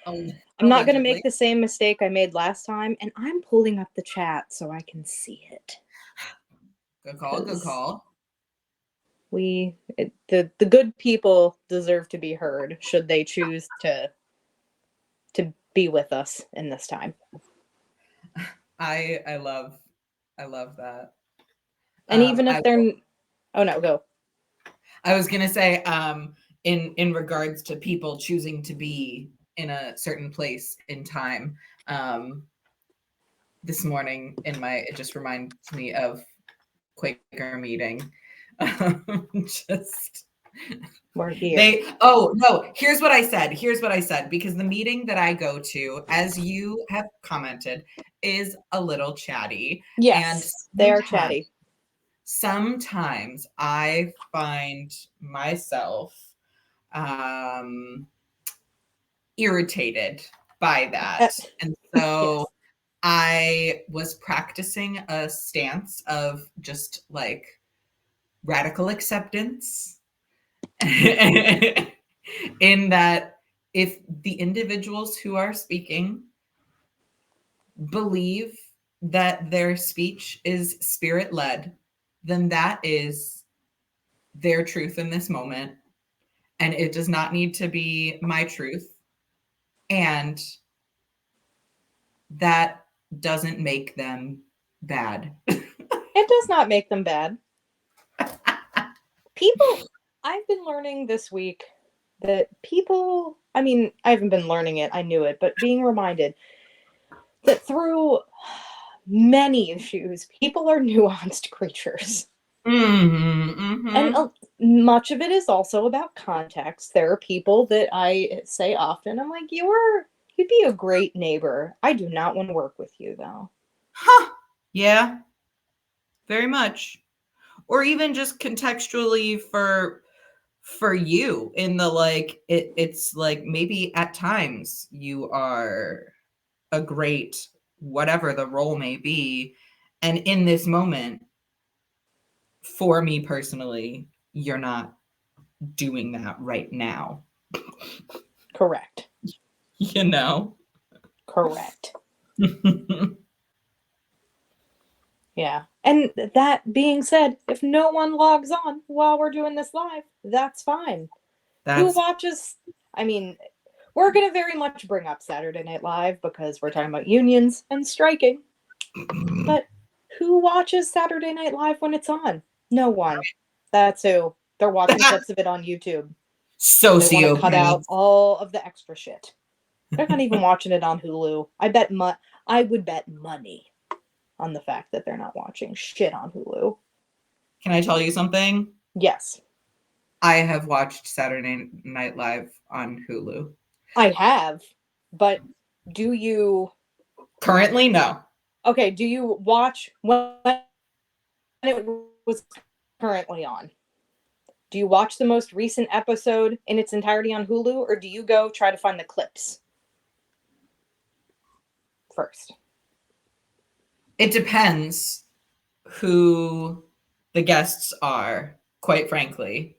I'm not going to Allegedly. make the same mistake I made last time, and I'm pulling up the chat so I can see it. Good call. Good call. The good people deserve to be heard should they choose to be with us in this time. I love that. And even if they're oh no, go. I was gonna say, in regards to people choosing to be in a certain place in time, this morning it just reminds me of Quaker meeting. Just We're here. here's what I said, because the meeting that I go to, as you have commented, is a little chatty. Yes, And they are chatty. Sometimes I find myself irritated by that. And so yes. I was practicing a stance of just like radical acceptance in that if the individuals who are speaking believe that their speech is spirit-led, then that is their truth in this moment, and it does not need to be my truth, and that doesn't make them bad. It does not make them bad. I've been learning this week that I mean, I haven't been learning it, I knew it, but being reminded that through many issues, people are nuanced creatures. And much of it is also about context. There are people that I say often, I'm like, you'd be a great neighbor. I do not want to work with you, though. Huh. Yeah. Very much. Or even just contextually for you in the like, it's like maybe at times you are a great whatever the role may be, and in this moment, for me personally, you're not doing that right now. Correct. You know? Correct. Yeah. And that being said, if no one logs on while we're doing this live, that's fine. Who watches? I mean, we're going to very much bring up Saturday Night Live because we're talking about unions and striking. But who watches Saturday Night Live when it's on? No one. That's who. They're watching clips of it on YouTube. Sociopaths. They want to cut out all of the extra shit. They're not even watching it on Hulu. I would bet money on the fact that they're not watching shit on Hulu. Can I tell you something? Yes. I have watched Saturday Night Live on Hulu. I have, but do you... Currently, no. Okay, do you watch when it was currently on? Do you watch the most recent episode in its entirety on Hulu, or do you go try to find the clips first? It depends who the guests are, quite frankly.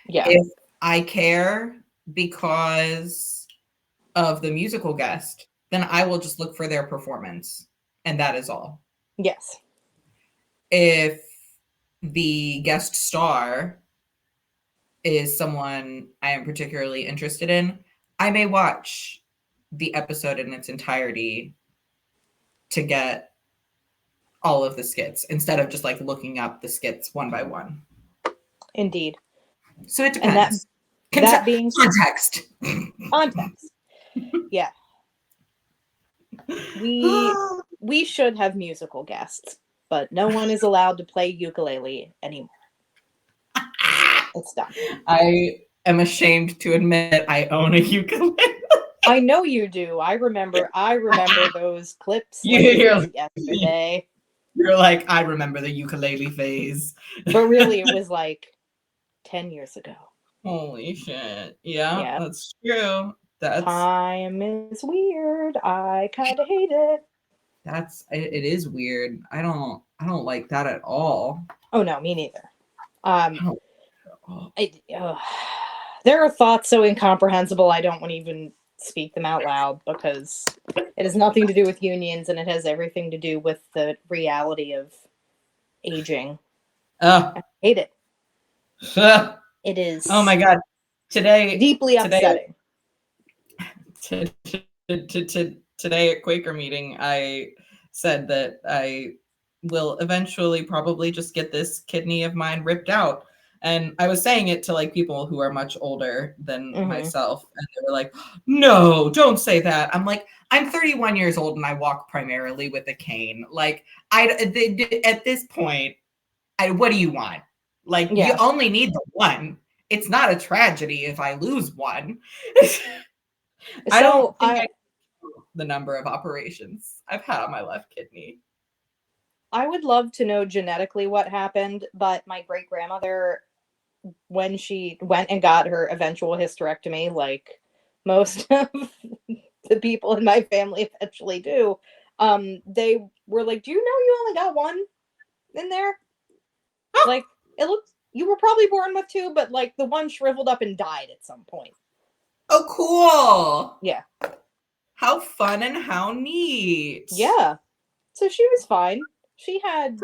Yeah. If I care because of the musical guest, then I will just look for their performance, and that is all. Yes. If the guest star is someone I am particularly interested in, I may watch the episode in its entirety to get all of the skits instead of just like looking up the skits one by one. Indeed. So it depends. And that being context. Context. Yeah. We should have musical guests, but no one is allowed to play ukulele anymore. It's done. I am ashamed to admit I own a ukulele. I know you do. I remember those clips like yesterday. You're like, I remember the ukulele phase. But really, it was like 10 years ago. Holy shit. Yeah. That's true. Time is weird. I kind of hate it. It is weird. I don't like that at all. Oh no, me neither. There are thoughts so incomprehensible I don't want to even speak them out loud because it has nothing to do with unions and it has everything to do with the reality of aging. Oh. I hate it. It is. Oh my God. Deeply upsetting. Today at Quaker meeting, I said that I will eventually probably just get this kidney of mine ripped out. And I was saying it to like people who are much older than myself. And they were like, no, don't say that. I'm like, I'm 31 years old and I walk primarily with a cane. Like at this point, what do you want? Like, you only need the one. It's not a tragedy if I lose one. I don't think I the number of operations I've had on my left kidney. I would love to know genetically what happened, but my great-grandmother, when she went and got her eventual hysterectomy, like most of the people in my family eventually do, they were like, do you know you only got one in there? Like, it looks, you were probably born with two, but like the one shriveled up and died at some point. Oh, cool. Yeah. How fun and how neat. Yeah. So she was fine. She had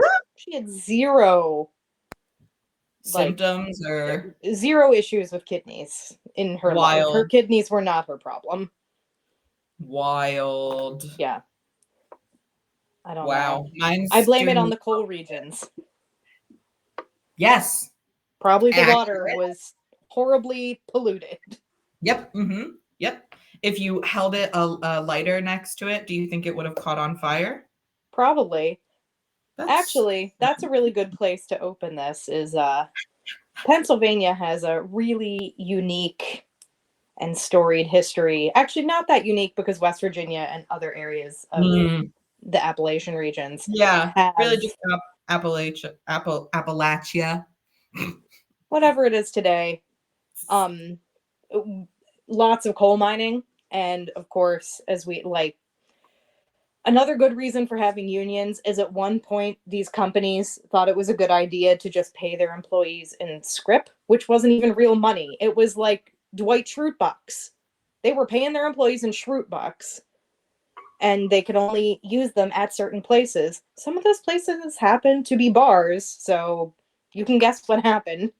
zero symptoms or zero issues with kidneys in her life. Her kidneys were not her problem. Wild. Yeah. I don't know. Mine's I blame it on the coal regions. Yes. Probably the water was horribly polluted. Yep. Mm-hmm. Yep. If you held it a lighter next to it, do you think it would have caught on fire? Probably. Actually, that's a really good place to open this. Is Pennsylvania has a really unique and storied history. Actually, not that unique because West Virginia and other areas of the Appalachian regions. Yeah, really just Appalachia. Whatever it is today. Lots of coal mining. And of course, as we like, another good reason for having unions is at one point, these companies thought it was a good idea to just pay their employees in scrip, which wasn't even real money. It was like Dwight Schrute bucks. They were paying their employees in Schrute bucks, and they could only use them at certain places. Some of those places happen to be bars, so you can guess what happened.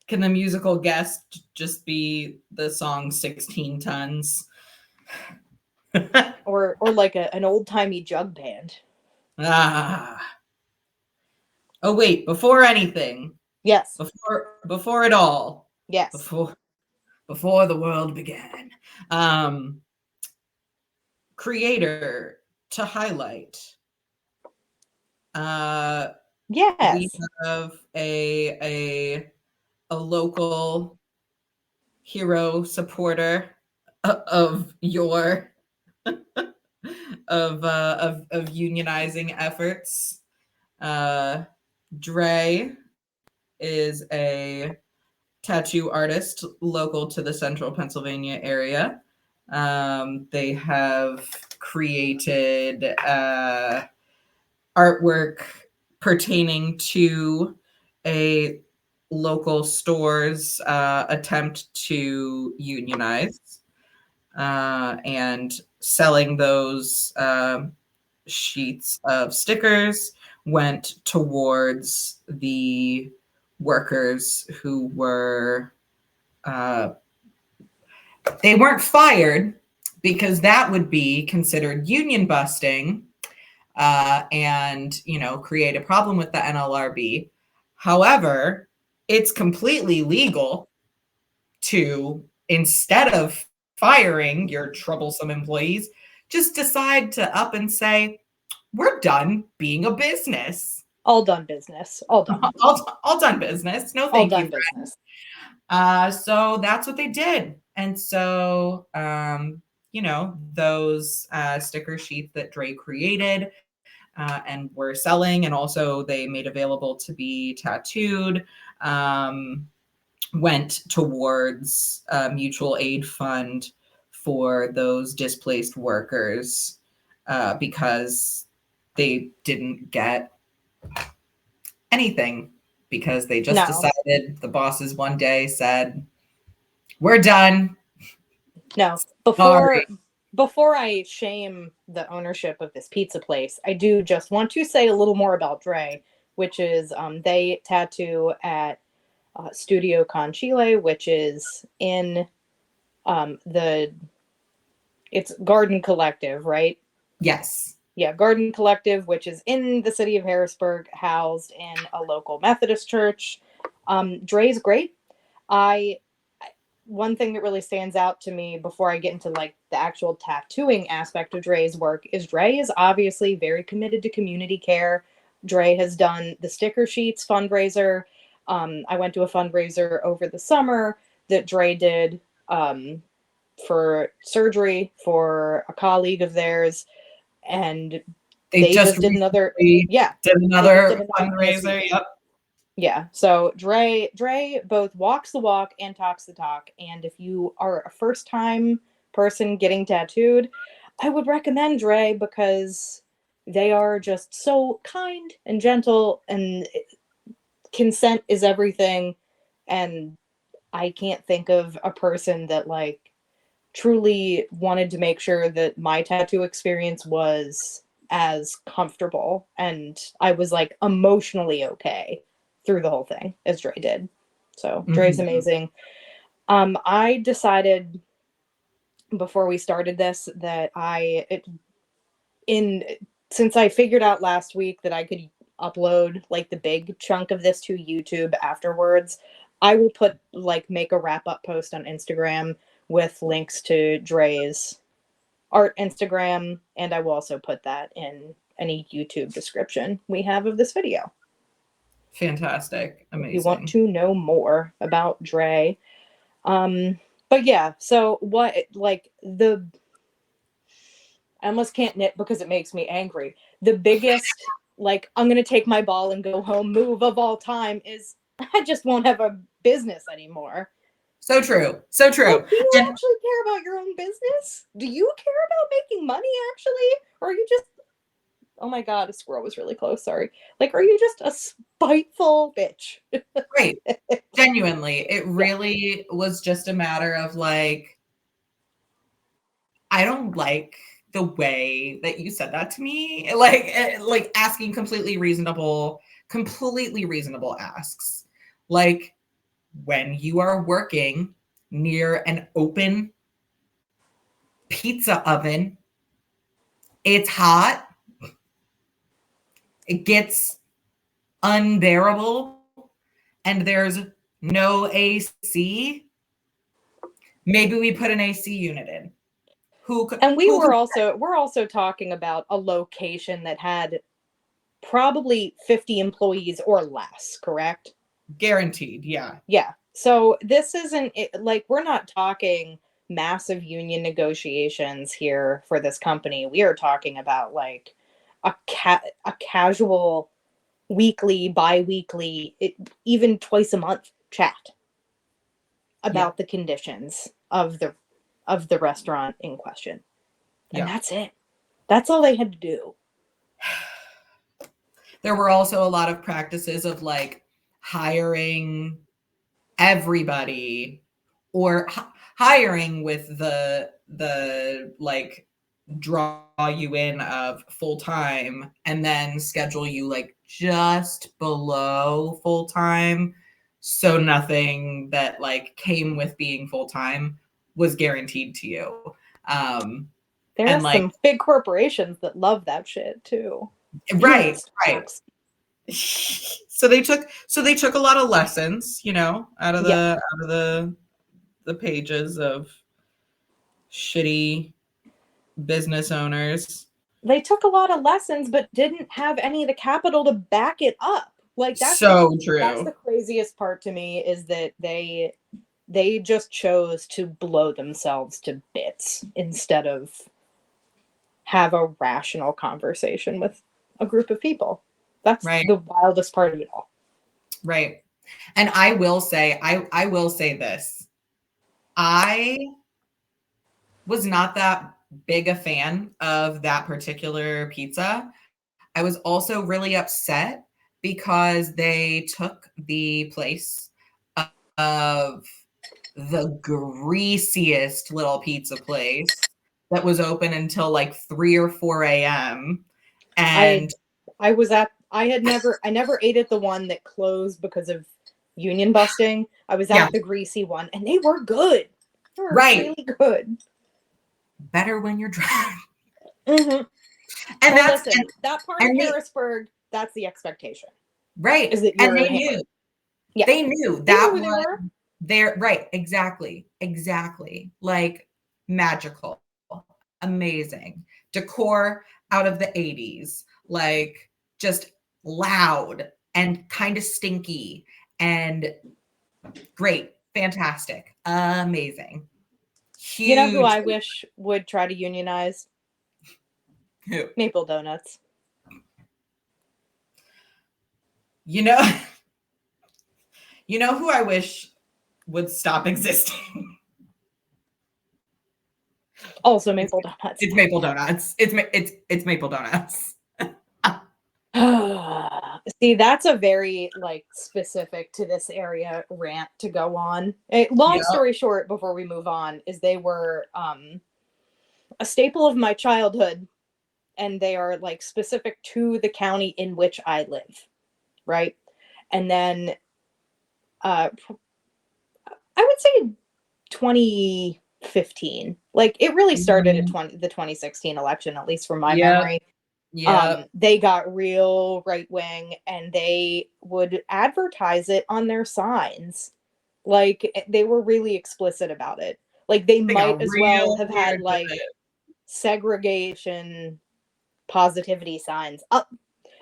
Can the musical guest just be the song 16 Tons? or like an old-timey jug band. Oh wait, before anything. Yes. Before it all. Yes. Before the world began. Creator to highlight. Yes. We have a local hero supporter of your of unionizing efforts. Dre is a tattoo artist local to the central Pennsylvania area. They have created artwork pertaining to a local store's attempt to unionize and selling those sheets of stickers went towards the workers who were they weren't fired because that would be considered union busting and create a problem with the NLRB. However, it's completely legal to, instead of firing your troublesome employees, just decide to up and say, we're done being a business. All done business. All done. all done business. No, thank you. Business. So that's what they did. And so, those sticker sheets that Dre created and were selling, and also they made available to be tattooed, went towards a mutual aid fund for those displaced workers because they didn't get anything because they just decided, the bosses one day said, we're done. No, Sorry. before I shame the ownership of this pizza place, I do just want to say a little more about Dre, which is they tattoo at Studio Con Chile, which is in the it's Garden Collective, right? Yes. Yeah, Garden Collective, which is in the city of Harrisburg, housed in a local Methodist church. Dre's great. I One thing that really stands out to me before I get into like the actual tattooing aspect of Dre's work is Dre is obviously very committed to community care. Dre has done the sticker sheets fundraiser. I went to a fundraiser over the summer that Dre did for surgery for a colleague of theirs, and They they just just did another. recently Yeah, did they just did another another one this fundraiser. weekend. Yep. Yeah, so Dre both walks the walk and talks the talk. And if you are a first time person getting tattooed, I would recommend Dre because they are just so kind and gentle, and consent is everything. And I can't think of a person that like truly wanted to make sure that my tattoo experience was as comfortable and I was like emotionally okay through the whole thing as Dre did. So Dre's Mhm. amazing. I decided before we started this that in since I figured out last week that I could upload like the big chunk of this to YouTube afterwards, I will put like make a wrap up post on Instagram with links to Dre's art Instagram, and I will also put that in any YouTube description we have of this video Fantastic. if you want Amazing. to know more about Dre. Um, but yeah, so what like the I almost can't knit because it makes me angry. The biggest, like, I'm going to take my ball and go home move of all time is I just won't have a business anymore. So true. So Like, true. do you And actually care about your own business? Do you care about making money actually? Or are you just, oh my God, a squirrel was really close. Sorry. Like, are you just a spiteful bitch? right. Genuinely, it Yeah. really was just a matter of like, I don't like the way that you said that to me. Like asking completely reasonable asks. Like when you are working near an open pizza oven, it's hot, it gets unbearable, and there's no AC. Maybe we put an AC unit in. And Who could we're also talking about a location that had probably 50 employees or less, correct? guaranteed? Yeah. Yeah. So this isn't like we're not talking massive union negotiations here for this company. We are talking about like a casual weekly, bi-weekly, even twice a month chat Yeah. about the conditions of the restaurant in question. And Yeah. that's it. That's all they had to do. There were also a lot of practices of like hiring everybody or hiring with the like draw you in of full time and then schedule you like just below full time, so nothing that like came with being full time was guaranteed to you. There are And like some big corporations that love that shit too. right, right. Starbucks. So they took a lot of lessons, out of Yeah. the pages of shitty business owners. They took a lot of lessons but didn't have any of the capital to back it up. Like So that's the true. craziest part to me is that they just chose to blow themselves to bits instead of have a rational conversation with a group of people. That's Right, the wildest part of it all. right. And I will say this. I was not that big a fan of that particular pizza. I was also really upset because they took the place of the greasiest little pizza place that was open until like 3 or 4 a.m. And I never ate at the one that closed because of union busting. I was yeah, at the greasy one, and they were good. They were right. really good. Better when you're drunk. Mm-hmm. And Well, that's listen, that part of and they Harrisburg, that's the expectation. right. Is that And you're yeah. they knew They knew that who they was were. their right. Exactly. Exactly. Like magical, amazing decor out of the 80s, like just loud and kind of stinky and great, fantastic, amazing, You know who huge. I wish would try to unionize? Who? Maple Donuts. You know, you know who I wish would stop existing. Also It's, Maple Donuts. it's Maple Donuts. It's Maple Donuts. See, that's a very like specific to this area rant to go on. Yeah. Long story short, before we move on, is they were a staple of my childhood, and they are like specific to the county in which I live, right? And then I would say 2015. Like it really started at the 2016 election, at least from my Yep. memory. Yep. They got real right wing, and they would advertise it on their signs. Like they were really explicit about it. Like they They might got as well real have had weird with like it. segregation positivity signs up.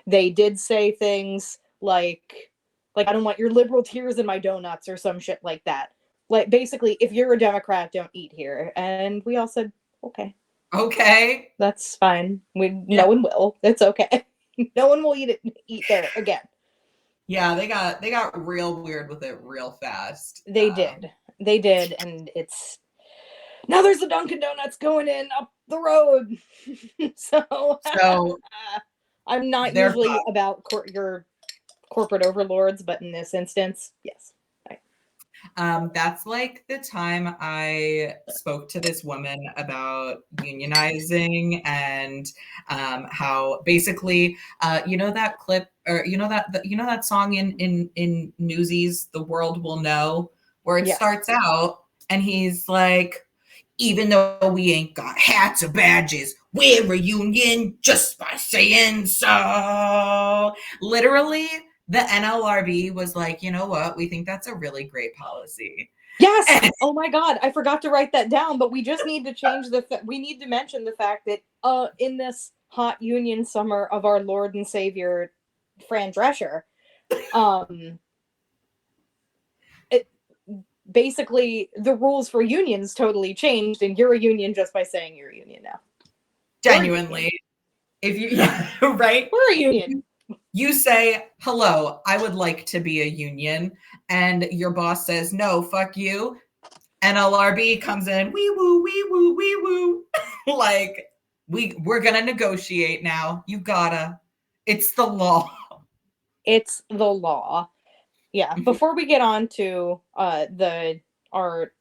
They did say things like I don't want your liberal tears in my donuts or some shit like that. Like basically, if you're a Democrat, don't eat here. And we all said, okay, Okay. that's fine. Yeah. No one will. It's okay. No one will eat there again. Yeah, they got real weird with it real fast. They did, and it's now there's the Dunkin' Donuts going in up the road. So So I'm not they're usually about your corporate overlords, but in this instance, yes. that's like the time I spoke to this woman about unionizing and how basically, you know that clip or you know that song in Newsies, "The World Will Know," where it Yes. starts out and he's like, "Even though we ain't got hats or badges, we're a union just by saying so." Literally, the NLRB was like, you know what? We think that's a really great policy. Yes. Oh my God, I forgot to write that down. But we just need to change we need to mention the fact that in this hot union summer of our Lord and Savior, Fran Drescher, it basically the rules for unions totally changed, and you're a union just by saying you're a union now. Genuinely, if you yeah, right, We're a union. you say, "Hello, I would like to be a union," and your boss says, "No, fuck you." NLRB comes in, wee woo, wee woo, wee woo. Like we're gonna negotiate now. You gotta. It's the law. It's the law. Yeah. Before we get on to our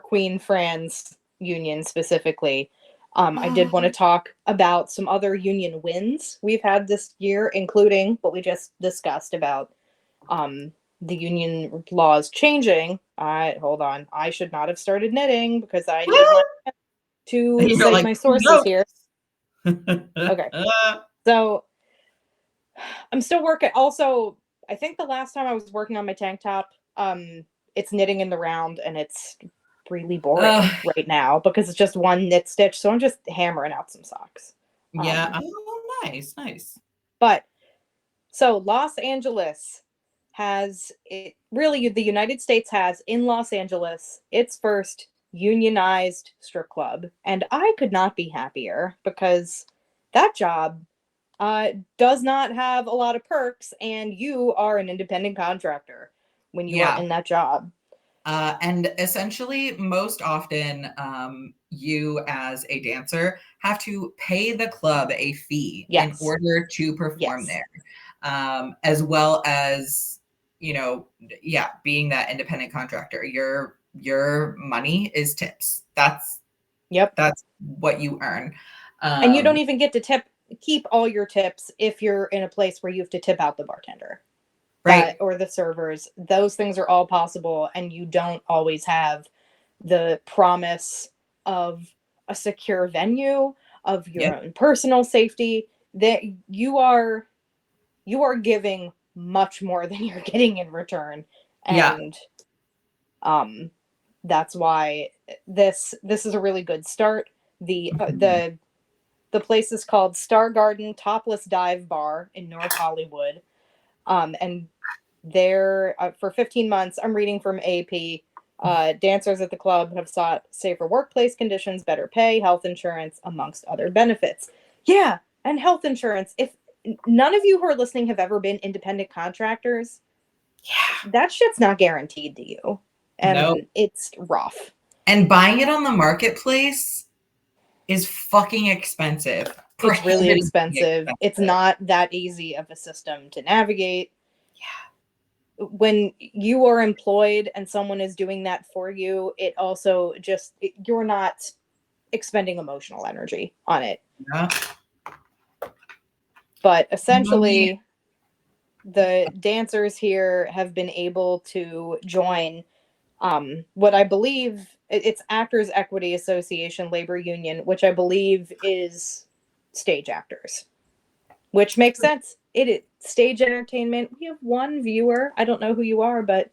Queen Fran's union specifically, I did want to talk about some other union wins we've had this year, including what we just discussed about the union laws changing. Hold on. I should not have started knitting because I need to cite Like, my sources here. Okay. So I'm still working. Also, I think the last time I was working on my tank top, it's knitting in the round, and it's really boring right now because it's just one knit stitch. So I'm just hammering out some socks. Yeah. Oh, nice. But so Los Angeles has it really the United States has in Los Angeles its first unionized strip club, and I could not be happier because that job does not have a lot of perks, and you are an independent contractor when you are in that job. And essentially, most often, you as a dancer have to pay the club a fee in order to perform there, as well as, you know, being that independent contractor. You're your money is tips. That's Yep. what you earn. And you don't even get to keep all your tips if you're in a place where you have to tip out the bartender. Right. Or the servers. Those things are all possible, and you don't always have the promise of a secure venue, of your own personal safety, that you are giving much more than you're getting in return. And that's why this is a really good start. The place is called Star Garden Topless Dive Bar in North Hollywood. And there for 15 months, I'm reading from AP. Dancers at the club have sought safer workplace conditions, better pay, health insurance, amongst other benefits. Yeah, and health insurance. If none of you who are listening have ever been independent contractors, that shit's not guaranteed to you. And it's rough. And buying it on the marketplace is fucking expensive. It's really expensive. It's not that easy of a system to navigate. Yeah. When you are employed and someone is doing that for you, it also just, you're not expending emotional energy on it. Yeah. But essentially, the dancers here have been able to join what I believe it's Actors Equity Association Labor Union, which I believe is stage actors, which makes sense. It is stage entertainment. We have one viewer. I don't know who you are, but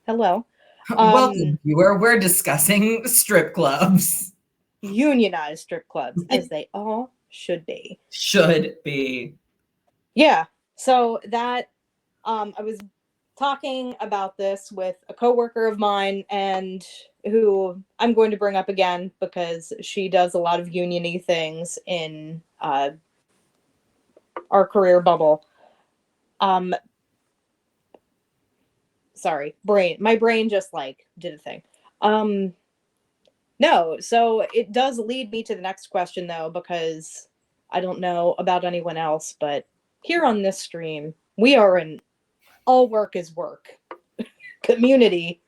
hello. Welcome, viewer. We're discussing strip clubs. Unionized strip clubs, as they all should be. Should be. Yeah. So that I was talking about this with a coworker of mine, and who I'm going to bring up again because she does a lot of union-y things in our career bubble. Sorry, my brain just like did a thing. No, so it does lead me to the next question though, because I don't know about anyone else, but here on this stream, we are an all work is work community.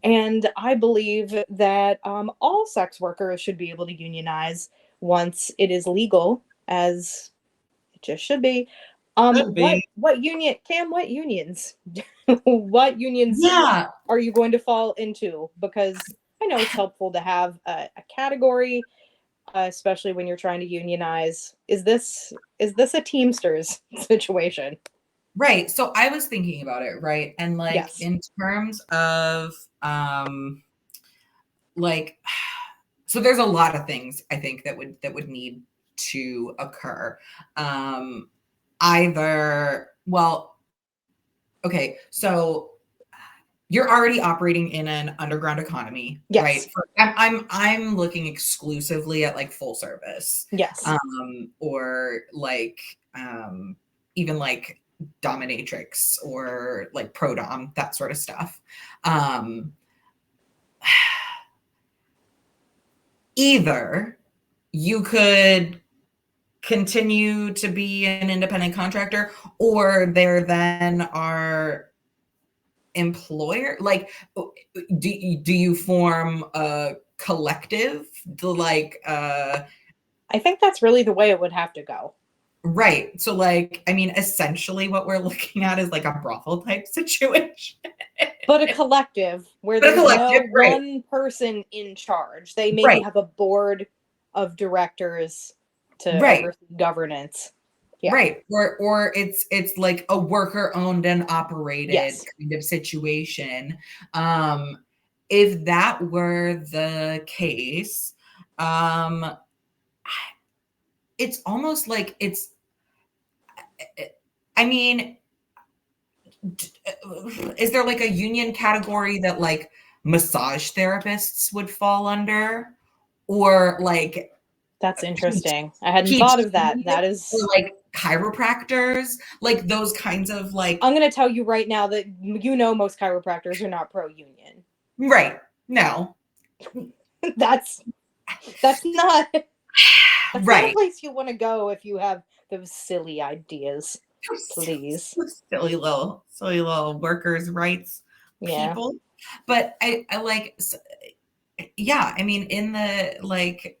And I believe that all sex workers should be able to unionize once it is legal, as it just should be. What union, Cam, what unions? What unions are you going to fall into? Because I know it's helpful to have a category, especially when you're trying to unionize. Is this a Teamsters situation? Right. So I was thinking about it, right? And like Yes. in terms of like so there's a lot of things I think that would need to occur. Either, well, okay, so you're already operating in an underground economy, Yes. right? I'm looking exclusively at like full service. Yes. Or like even like dominatrix or like pro dom, that sort of stuff. Either you could continue to be an independent contractor, or there then are employer, like do you form a collective, like I think that's really the way it would have to go. Right. So like, I mean, essentially what we're looking at is like a brothel type situation. But a collective where there's no one person in charge. They maybe have a board of directors to oversee governance. Yeah. Right. Or it's like a worker owned and operated kind of situation. If that were the case, it's almost like it's, I mean, is there like a union category that like massage therapists would fall under? Or like, that's interesting. I hadn't thought of that. That is, or like chiropractors, like those kinds of like. I'm going to tell you right now that most chiropractors are not pro-union. Right. No. That's not. That's right. not a place you want to go if you have those silly ideas. Please. Silly little workers' rights people. But I like, yeah, I mean, in the like,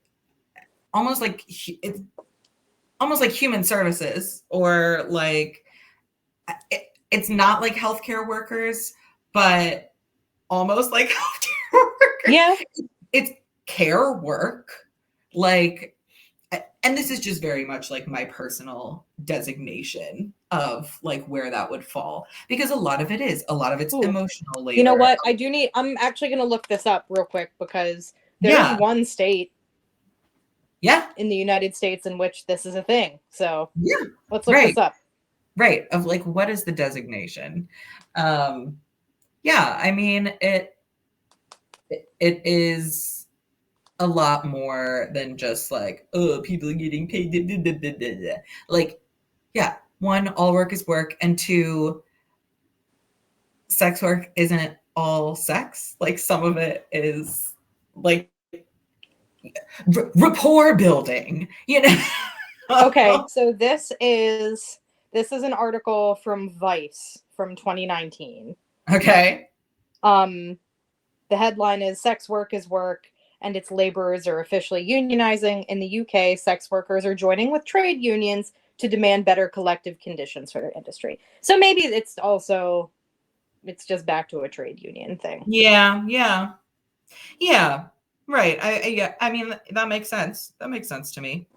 almost like it's almost like human services, or like it's not like healthcare workers, but almost like healthcare workers. Yeah. It's care work. Like, and this is just very much like my personal designation of like where that would fall, because a lot of it's Ooh. emotional labor. You know what? I'm actually going to look this up real quick, because there's Yeah. one state Yeah. in the United States in which this is a thing. So Yeah. let's look Right. this up. Right. Of like, what is the designation? Yeah, I mean, it is a lot more than just like, oh, people are getting paid. Da, da, da, da, da. Like, yeah, one, all work is work, and two, sex work isn't all sex. Like, some of it is like rapport building, you know? Okay, so this is an article from Vice from 2019. Okay. The headline is "Sex work is work, and its laborers are officially unionizing." In the UK, sex workers are joining with trade unions to demand better collective conditions for their industry. So maybe it's just back to a trade union thing. Yeah, yeah. Yeah. Right. Yeah, I mean, that makes sense. That makes sense to me.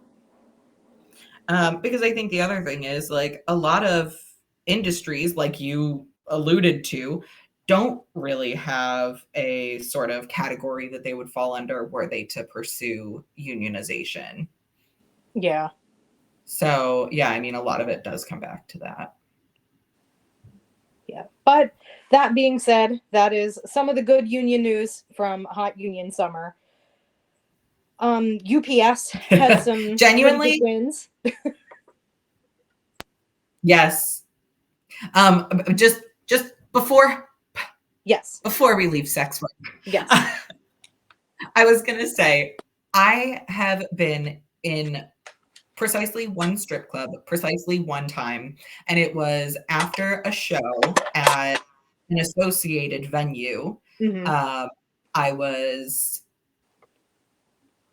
Because I think the other thing is like a lot of industries, like you alluded to, don't really have a sort of category that they would fall under were they to pursue unionization. Yeah. So, yeah, I mean, a lot of it does come back to that. Yeah. But that being said, that is some of the good union news from Hot Union Summer. UPS had some Genuinely, wins. yes. Just Yes. before we leave sex work, Yes. I was gonna say I have been in precisely one strip club, precisely one time, and it was after a show at an associated venue. Mm-hmm. I was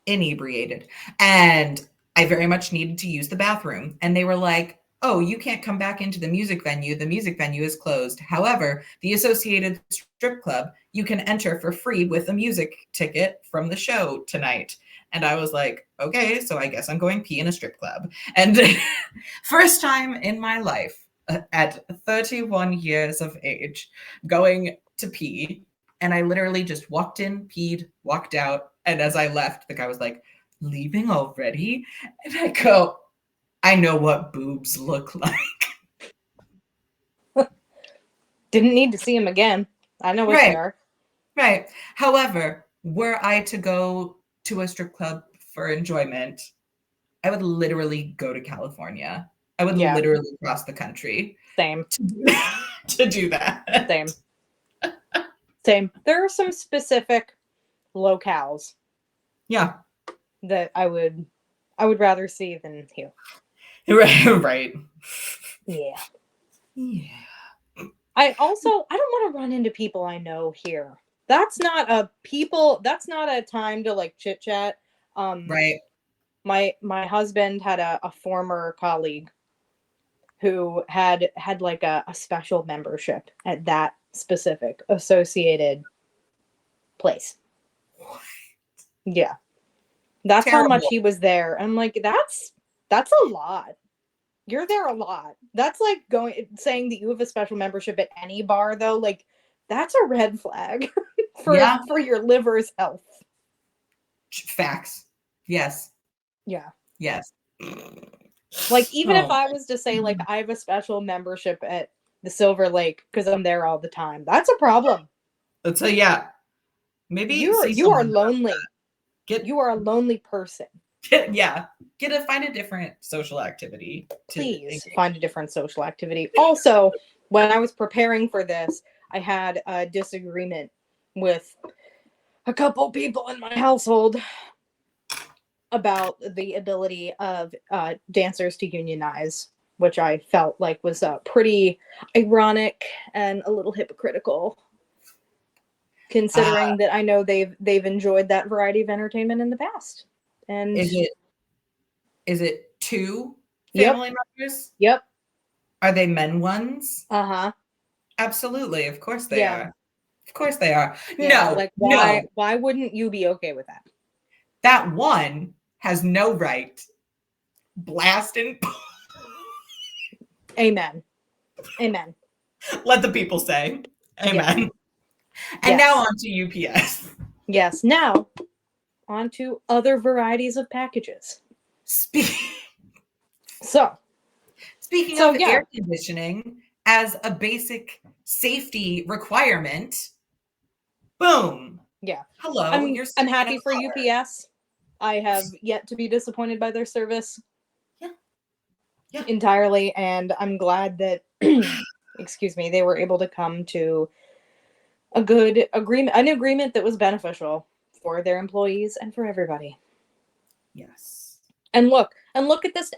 inebriated, and I very much needed to use the bathroom, and they were like, "Oh, you can't come back into the music venue. The music venue is closed. However, the associated strip club, you can enter for free with a music ticket from the show tonight." And I was like, okay, so I guess I'm going pee in a strip club. And first time in my life at 31 years of age going to pee. And I literally just walked in, peed, walked out. And as I left, the guy was like, "Leaving already?" And I go, "I know what boobs look like." Didn't need to see him again. I know what they Right, are. right. However, were I to go to a strip club for enjoyment, I would literally go to California. I would Yeah. literally cross the country Same. to do that. Same. Same. There are some specific locales Yeah. that I would rather see than here. Right. Right. Yeah. Yeah. I don't want to run into people I know here. That's not a time to like chit chat. Right. My husband had a former colleague who had like a special membership at that specific associated place. Yeah. That's how much Terrible. he was there. I'm like, that's a lot. You're there a lot. That's like saying that you have a special membership at any bar though. Like, that's a red flag Yeah. for your liver's health. Facts. Yes. Yeah. Yes. Like, even if Oh. I was to say like I have a special membership at the Silver Lake because I'm there all the time, that's a problem. So yeah, maybe You are someone lonely. Get You are a lonely person. yeah, find a different social activity. Please find a different social activity. Also, when I was preparing for this, I had a disagreement with a couple people in my household about the ability of dancers to unionize, which I felt like was pretty ironic and a little hypocritical. considering that I know they've enjoyed that variety of entertainment in the past. And is it 2 Yep. family members? Yep. Are they men ones? Uh-huh. Absolutely. Of course they Yeah. are. Of course they are. Yeah, No, like no. why wouldn't you be okay with that? That one has no right blasting. Amen. Amen. Let the people say. Amen. Yeah. And Yes. now on to UPS. Yes. Now, on to other varieties of packages. Speaking So, of yeah. air conditioning as a basic safety requirement, boom. Yeah. Hello. I'm happy for UPS. I have yet to be disappointed by their service. Yeah. Entirely, and I'm glad that excuse me, they were able to come to a good agreement, an agreement that was beneficial for their employees and for everybody. Yes. And look at this.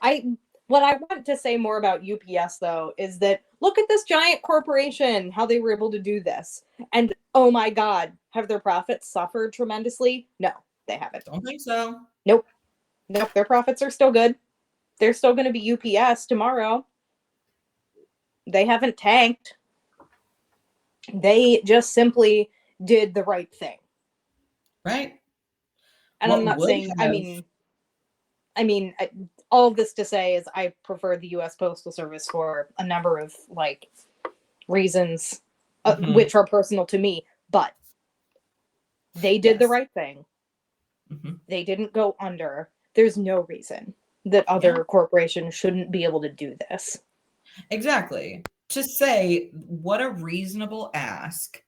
What I want to say more about UPS though is that look at this giant corporation, how they were able to do this. And oh my God, have their profits suffered tremendously? No, they haven't. Don't think so. Nope, their profits are still good. They're still going to be UPS tomorrow. They haven't tanked. They just simply did the right thing. Right. And I'm not saying, I mean, all of this to say is I prefer the U.S. Postal Service for a number of reasons, which are personal to me. But they did the right thing. Mm-hmm. They didn't go under. There's no reason that other corporations shouldn't be able to do this. Exactly. To say what a reasonable ask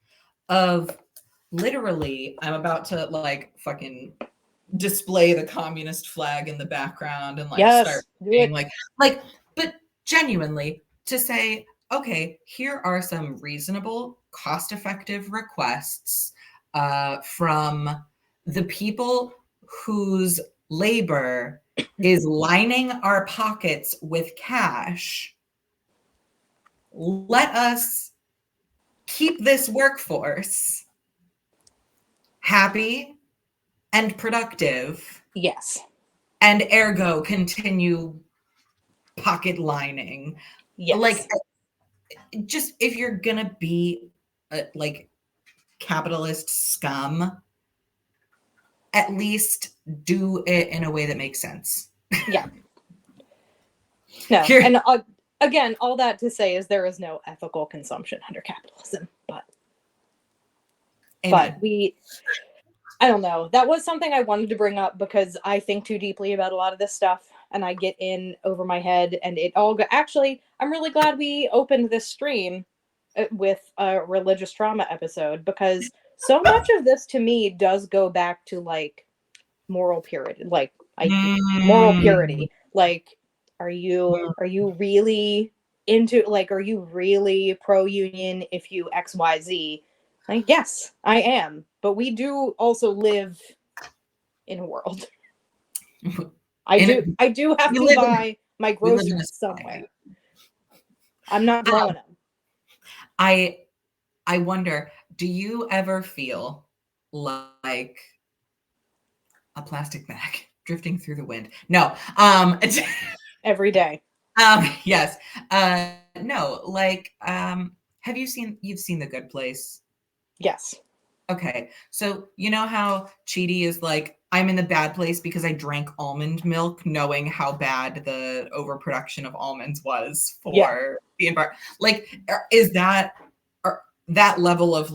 of literally, I'm about to fucking display the communist flag in the background and start saying but genuinely to say, okay, here are some reasonable, cost-effective requests from the people whose labor is lining our pockets with cash. Let us keep this workforce happy and productive. Yes. And ergo continue pocket lining. Yes. Just if you're gonna be capitalist scum, at least do it in a way that makes sense. Yeah. No. And again, all that to say is there is no ethical consumption under capitalism, but I don't know. That was something I wanted to bring up because I think too deeply about a lot of this stuff and I get in over my head and it all actually, I'm really glad we opened this stream with a religious trauma episode because so much of this to me does go back to moral purity, moral purity. Are you really into are you really pro-union if you XYZ? Yes, I am. But we do also live in a world. I do have to buy my groceries somewhere. I'm not growing them. I wonder, do you ever feel like a plastic bag drifting through the wind? No. Every day. Yes. No, you've seen The Good Place? Yes. Okay. So you know how Chidi is I'm in the bad place because I drank almond milk knowing how bad the overproduction of almonds was for the environment. Is that that level of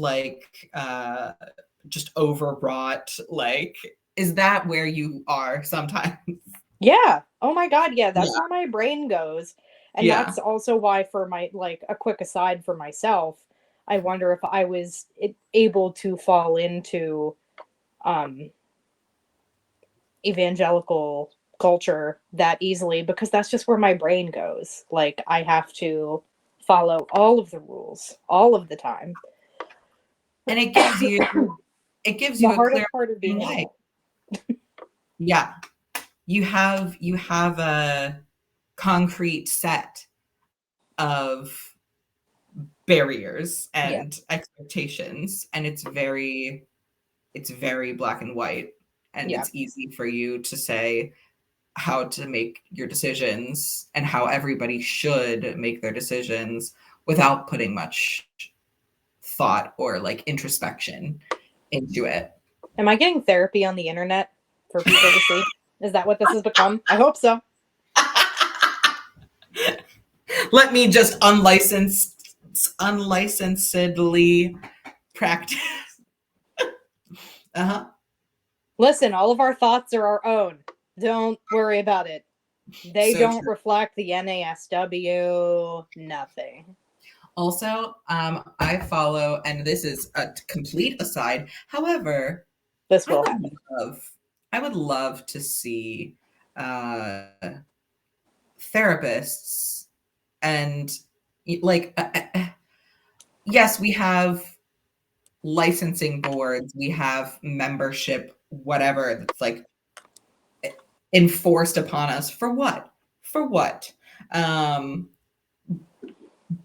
just overwrought? Is that where you are sometimes? Yeah. Oh my God. Yeah. That's where my brain goes. And that's also why for my, a quick aside for myself, I wonder if I was able to fall into evangelical culture that easily because that's just where my brain goes. I have to follow all of the rules all of the time. And it gives you the hardest part of being life. Yeah. You have a concrete set of barriers Yeah. and expectations, and it's very black and white, and Yeah. it's easy for you to say how to make your decisions and how everybody should make their decisions without putting much thought or like introspection into it. Am I getting therapy on the internet for people to see? Is that what this has become? I hope so. Let me just unlicensedly practice. Uh-huh. Listen, all of our thoughts are our own. Don't worry about it. They So don't true. reflect the NASW, nothing. Also, I follow, and this is a complete aside. However, This I will would happen. I would love to see therapists and like yes, we have licensing boards, we have membership, whatever that's like enforced upon us for what? For what?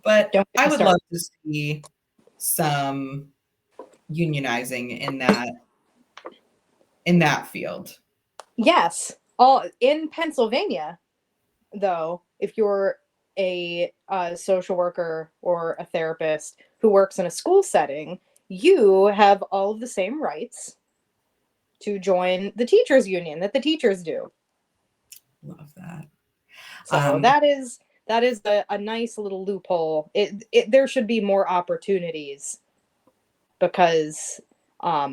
But Don't get I me would started. love to see some unionizing in that field. Yes. All in Pennsylvania, though, if you're a social worker or a therapist who works in a school setting, you have all of the same rights to join the teachers union that the teachers do. Love that. So that is a nice little loophole. There should be more opportunities because I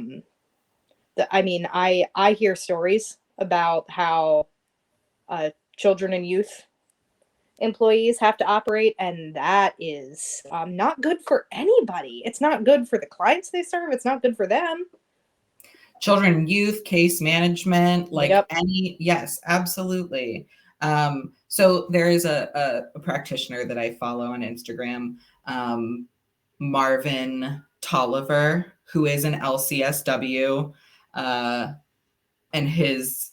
mean I hear stories about how children and youth employees have to operate, and that is not good for anybody. It's not good for the clients they serve. It's not good for them. Children and youth, case management, like Yep. yes, absolutely. So there is a practitioner that I follow on Instagram, Marvin Tolliver, who is an LCSW, and his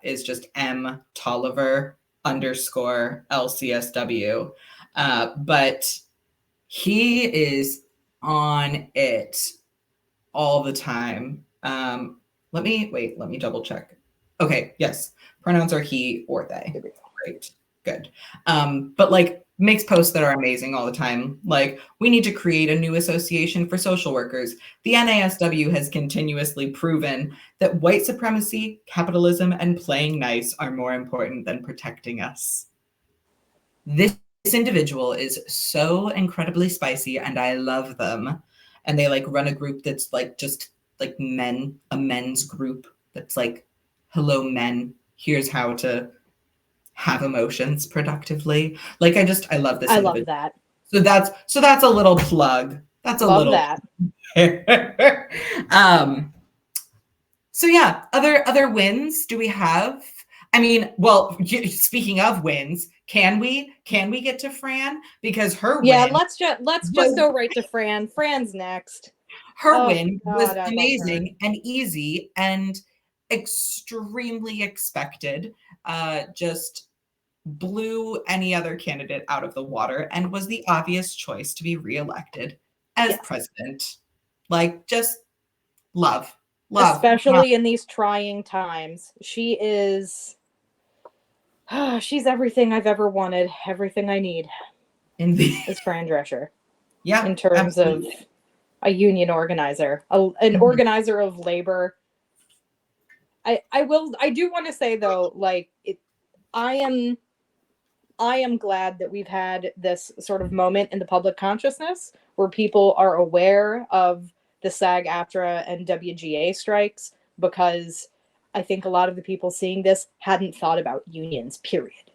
is just M Tolliver _ LCSW. But he is on it all the time. Let me double check. Okay, yes. Pronouns are he or they. Great. Good. But like makes posts that are amazing all the time. Like, we need to create a new association for social workers. The NASW has continuously proven that white supremacy, capitalism, and playing nice are more important than protecting us. This individual is so incredibly spicy, and I love them. And they like run a group that's like just like a men's group that's like, hello men, here's how to have emotions productively. Like I love this I individual. love that. So that's a little plug. That's a Love little that. So yeah, other wins do we have? I mean, well, speaking of wins, can we get to Fran, because her Yeah, win let's just go right to Fran. Fran's next. win was God, I love her. amazing and easy and extremely expected. Just blew any other candidate out of the water and was the obvious choice to be reelected as Yes. president. Like, just love. Especially in these trying times. She is she's everything I've ever wanted, everything I need. Is Fran Drescher. Yeah, in terms absolutely. of a union organizer, an organizer of labor. I do want to say though, like I am glad that we've had this sort of moment in the public consciousness where people are aware of the SAG-AFTRA and WGA strikes, because I think a lot of the people seeing this hadn't thought about unions, period,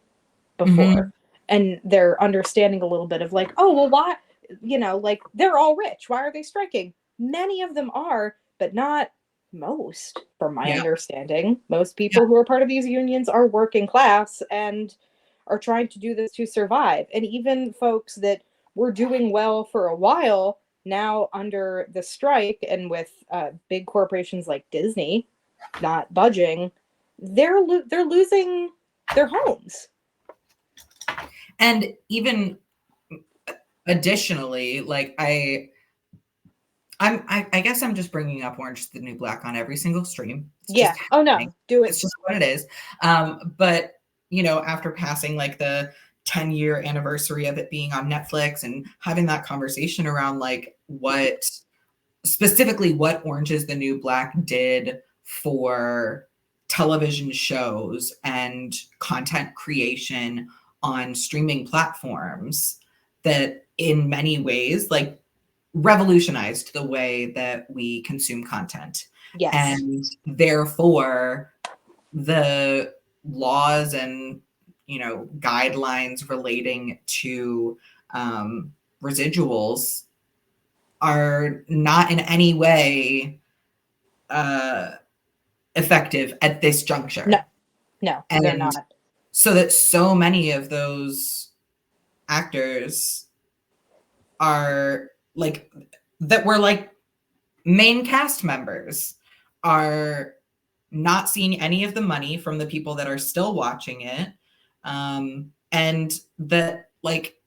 before. And they're understanding a little bit of like, oh, well, why, like they're all rich. Why are they striking? Many of them are, but not most, from my understanding. Most people who are part of these unions are working class and are trying to do this to survive. And even folks that were doing well for a while, now under the strike and with big corporations like Disney not budging, they're losing their homes. And even additionally, like I guess I'm just bringing up Orange is the New Black on every single stream. It's Yeah. just Oh happening. no, do it. It's just what it is. But you know, after passing like the 10-year anniversary of it being on Netflix and having that conversation around like what specifically what Orange is the New Black did for television shows and content creation on streaming platforms, that in many ways like revolutionized the way that we consume content. Yes. And therefore the laws and, you know, guidelines relating to residuals are not in any way effective at this juncture. No, and they're not. So that so many of those actors are like, that were like main cast members, are not seeing any of the money from the people that are still watching it. And that like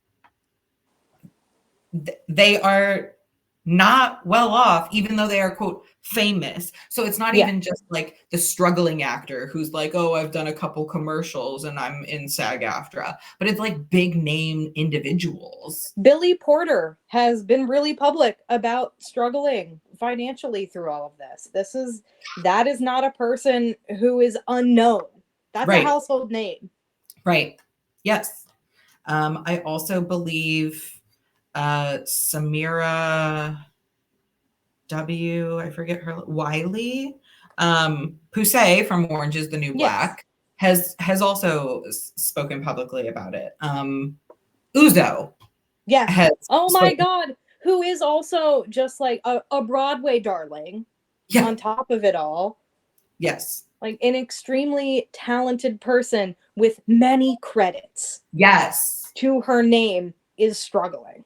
they are not well off, even though they are, quote, famous. So it's not even just like the struggling actor who's like, oh, I've done a couple commercials and I'm in SAG-AFTRA, but it's like big name individuals. Billy Porter has been really public about struggling financially through all of this. That is not a person who is unknown. That's a household name. Right. Yes. I also believe Samira I forget her, Wiley, Poussey from Orange is the New Black, has also spoken publicly about it. Uzo. Yes. Oh my God. Who is also just like a Broadway darling on top of it all. Yes. Like an extremely talented person with many credits. Yes. To her name is struggling.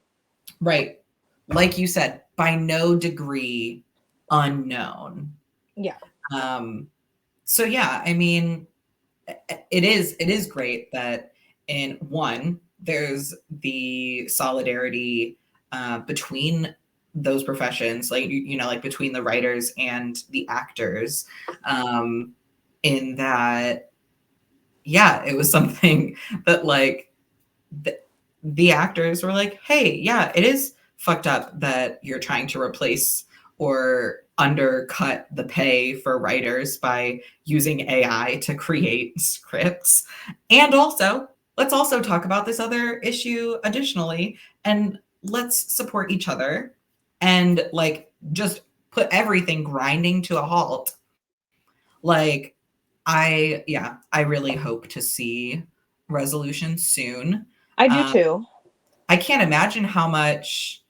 Right. Like you said, by no degree unknown. Yeah. So yeah, I mean, it is great that in one, there's the solidarity between those professions, like, you know, like between the writers and the actors, in that, yeah, it was something that like the actors were like, hey, yeah, it is fucked up that you're trying to replace or undercut the pay for writers by using AI to create scripts. And also, let's also talk about this other issue additionally, and let's support each other and like just put everything grinding to a halt. Like, I really hope to see resolution soon. I do too. I can't imagine how much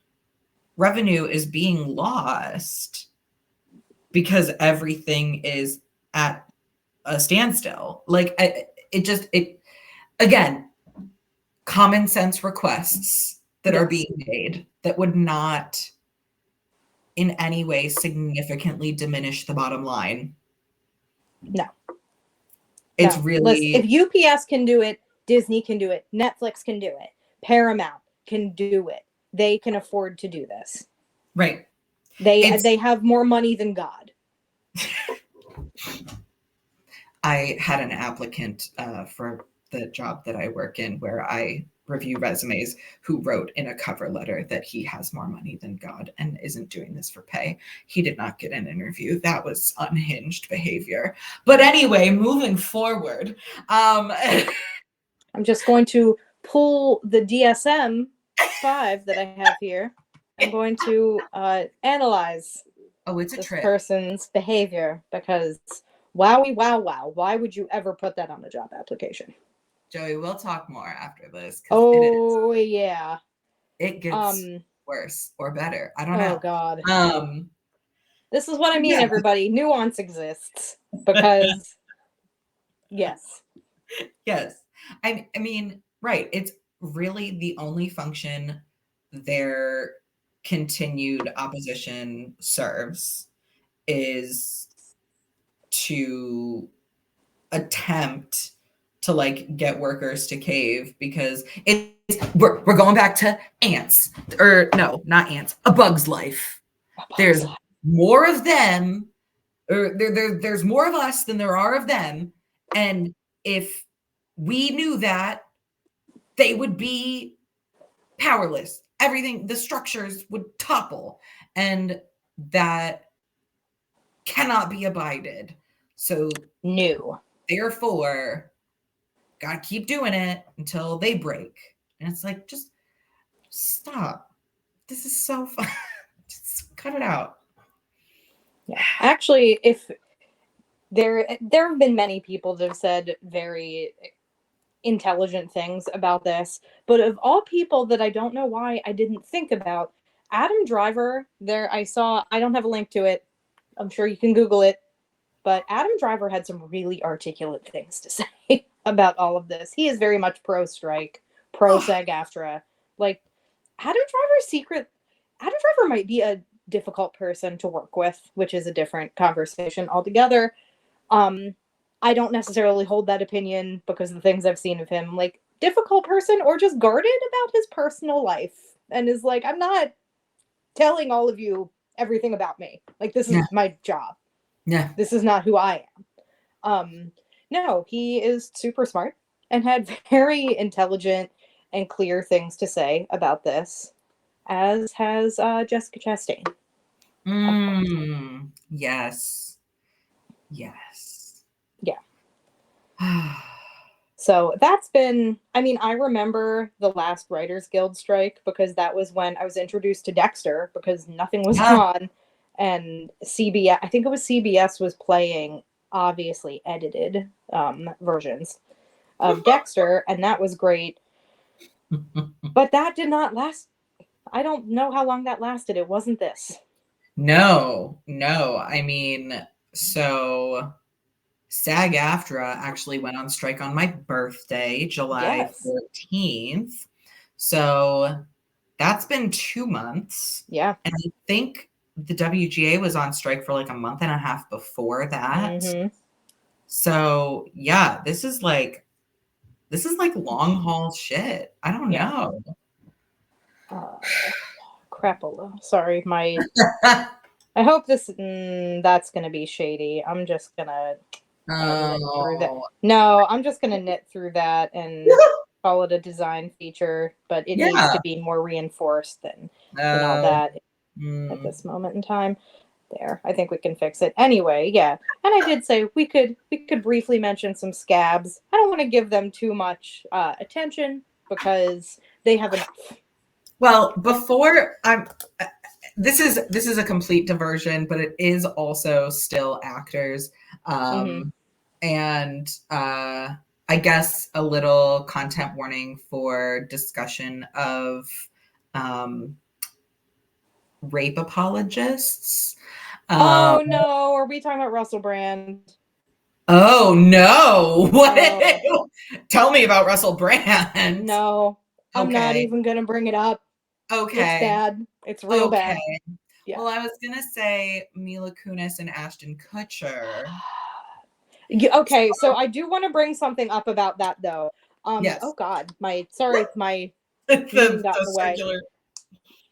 revenue is being lost because everything is at a standstill. Like again, common sense requests that are being made that would not in any way significantly diminish the bottom line. No. It's really, if UPS can do it, Disney can do it, Netflix can do it, Paramount can do it. They can afford to do this. Right. They have more money than God. I had an applicant for the job that I work in where I review resumes who wrote in a cover letter that he has more money than God and isn't doing this for pay. He did not get an interview. That was unhinged behavior. But anyway, moving forward. I'm just going to pull the DSM-5 that I have here. I'm going to analyze this person's behavior because wowie, wow. Why would you ever put that on a job application? Joey, we'll talk more after this. Oh, yeah. It gets worse or better. I don't know. Oh, God. This is what I mean, everybody. Nuance exists because, yes. Yes. I mean, right. It's really the only function their continued opposition serves is to attempt to like get workers to cave because we're going back to ants, or no, not ants, A Bug's Life. There's more of them, or there's more of us than there are of them, and if we knew that, they would be powerless. Everything, the structures would topple, and that cannot be abided. So New. therefore, gotta keep doing it until they break. And it's like, just stop. This is so fun. Just cut it out. Yeah. Actually, if there have been many people that have said very intelligent things about this, but of all people that I don't know why I didn't think about, Adam Driver, there I saw, I don't have a link to it. I'm sure you can Google it, but Adam Driver had some really articulate things to say about all of this. He is very much pro strike, pro SAG-AFTRA. Like Adam Driver might be a difficult person to work with, which is a different conversation altogether. I don't necessarily hold that opinion because of the things I've seen of him. Like, difficult person or just guarded about his personal life and is like, I'm not telling all of you everything about me. Like, this is my job. Yeah. This is not who I am. No, he is super smart and had very intelligent and clear things to say about this, as has Jessica Chastain. Yes. Yes. Yeah. So that's been, I mean, I remember the last Writers Guild strike because that was when I was introduced to Dexter because nothing was on. And CBS, I think it was CBS, was playing obviously edited versions of Dexter, and that was great. But that did not last. I don't know how long that lasted. It wasn't this. No. I mean, so SAG-AFTRA actually went on strike on my birthday, July 14th. So that's been 2 months. Yeah. And I think the WGA was on strike for like a month and a half before that. Mm-hmm. So yeah, this is like long haul shit. I don't know. Crapola. Sorry, I hope this. That's gonna be shady. I'm just gonna knit through that. No, I'm just gonna knit through that and call it a design feature. But it needs to be more reinforced than all that at this moment in time. There, I think we can fix it. Anyway, yeah. And I did say we could briefly mention some scabs. I don't want to give them too much attention because they have enough. Well, before this is a complete diversion, but it is also still actors. And I guess a little content warning for discussion of rape apologists. Oh no, are we talking about Russell Brand? Oh no. What? Tell me about Russell Brand. No, I'm not even gonna bring it up. Okay. It's bad. It's real bad. Yeah. Well, I was gonna say Mila Kunis and Ashton Kutcher. Okay, so I do want to bring something up about that though. Yes. Oh God, my the circular.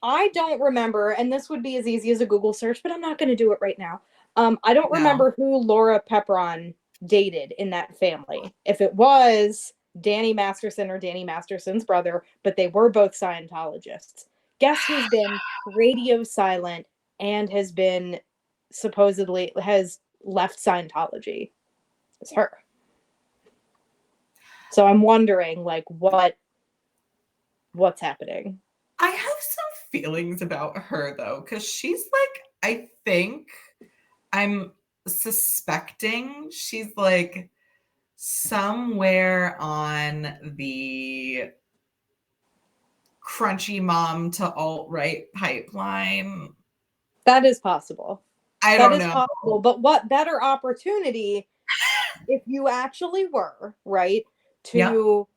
I don't remember, and this would be as easy as a Google search, but I'm not going to do it right now. I don't remember who Laura Pepperon dated in that family. If it was Danny Masterson or Danny Masterson's brother, but they were both Scientologists. Guess who's been radio silent and has been supposedly has left Scientology? It's her. So I'm wondering, like, what's happening? I have some feelings about her though, because she's like, I think I'm suspecting she's like somewhere on the crunchy mom to alt-right pipeline. That is possible. I don't know. Possible, but what better opportunity if you actually were, right, to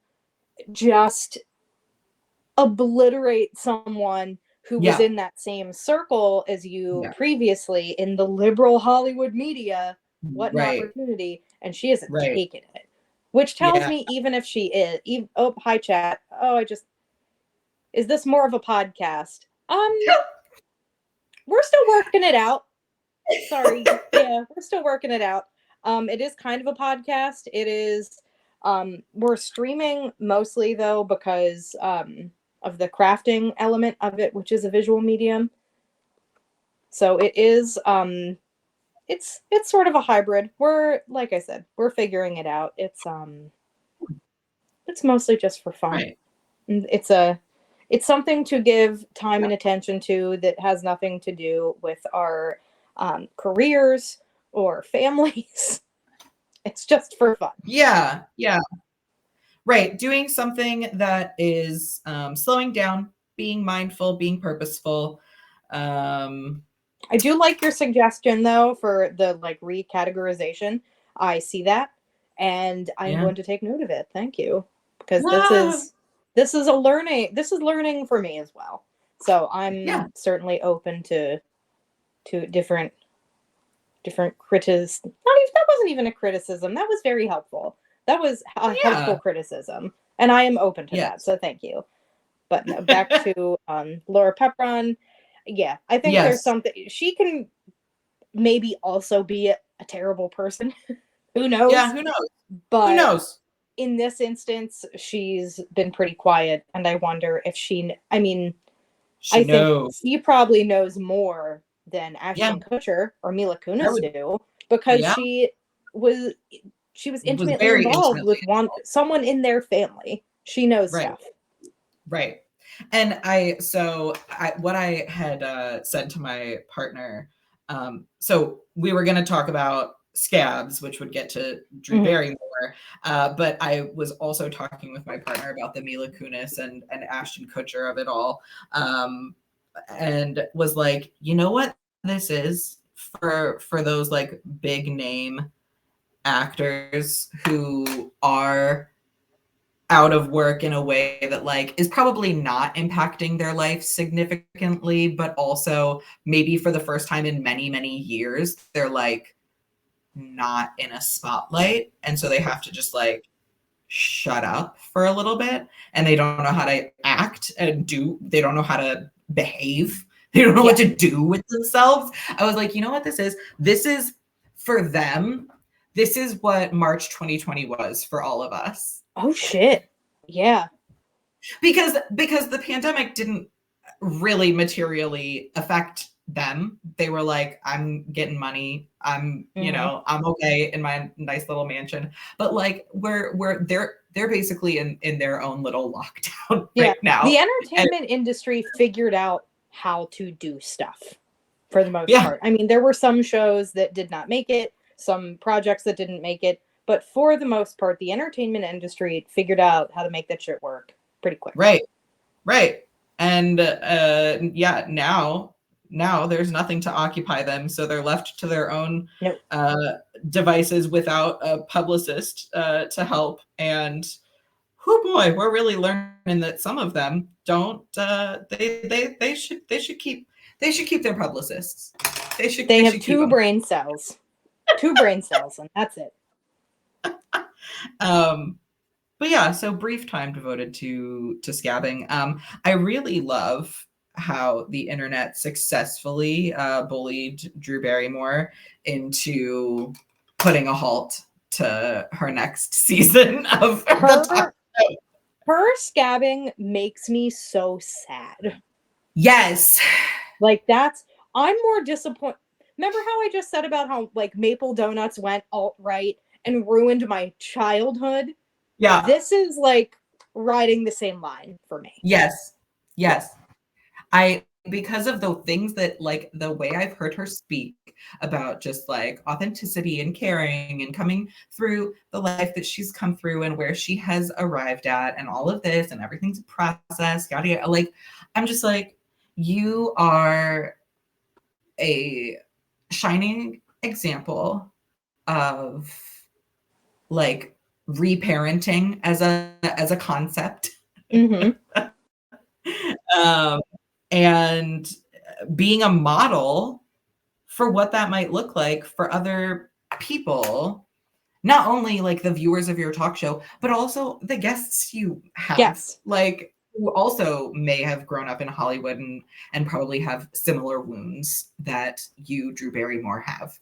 just obliterate someone who was in that same circle as you previously in the liberal Hollywood media. What an opportunity. And she hasn't taken it. which tells Yeah. me even if she is, oh, hi chat. Oh, is this more of a podcast? We're still working it out. Sorry. Yeah, we're still working it out. It is kind of a podcast. It is, we're streaming mostly though because of the crafting element of it, which is a visual medium. So it is it's sort of a hybrid. We're, like I said, we're figuring it out. It's mostly just for fun. Right. And it's something to give time and attention to that has nothing to do with our careers or families. It's just for fun. Yeah. Yeah. Right. Doing something that is slowing down, being mindful, being purposeful. I do like your suggestion though for the like recategorization. I see that and I'm Yeah. going to take note of it. Thank you. Because Ah, this is learning for me as well. So I'm yeah. certainly open to different critis not even that wasn't even a criticism. That was very helpful. That was a helpful Yeah. criticism. And I am open to that. Yes. So thank you. But no, back to Laura Pepron. Yeah, I think there's Yes. something she can maybe also be a terrible person. Who knows? Yeah. Who knows? But Who knows? in this instance, she's been pretty quiet, and I wonder if I mean, I think knows. she probably knows more than Yeah. Ashton Kutcher or Mila Kunis would, do because yeah. was Was intimately very involved with involved. someone in their family. She knows Right. stuff. Right. And what I had said to my partner, so we were going to talk about Scabs, which would get to Drew Barrymore, but I was also talking with my partner about the Mila Kunis and Ashton Kutcher of it all, and was like, you know what this is for those like big name actors who are out of work in a way that like is probably not impacting their life significantly, but also maybe for the first time in many years they're like not in a spotlight, and so they have to just like shut up for a little bit, and they don't know how to act and they don't know how to behave, they don't know what to do with themselves. I was like, you know what this is for them, this is what March 2020 was for all of us. Oh shit. Yeah. Because the pandemic didn't really materially affect them. They were like, I'm getting money. I'm, you know, I'm okay in my nice little mansion. But like they're basically in their own little lockdown right now. The entertainment industry figured out how to do stuff for the most part. I mean, there were some shows that did not make it, some projects that didn't make it, but for the most part, the entertainment industry figured out how to make that shit work pretty quick. Right. And yeah, now there's nothing to occupy them, so they're left to their own devices without a publicist to help. And oh boy, we're really learning that some of them don't. They should keep their publicists. They have two brain cells, and that's it. But yeah, so brief time devoted to scabbing. I really love how the internet successfully bullied Drew Barrymore into putting a halt to her next season of the talk show. Her scabbing makes me so sad. Yes. Like I'm more disappointed. Remember how I just said about how like Maple Donuts went alt-right and ruined my childhood? Yeah. This is like riding the same line for me. Yes. Because of the things that like the way I've heard her speak about just like authenticity and caring and coming through the life that she's come through and where she has arrived at and all of this and everything's a process, yada yada. Like, I'm just like, you are a shining example of like reparenting as a concept. And being a model for what that might look like for other people. not only like the viewers of your talk show, but also the guests you have, Yes. like who also may have grown up in Hollywood and probably have similar wounds that you, Drew Barrymore, have.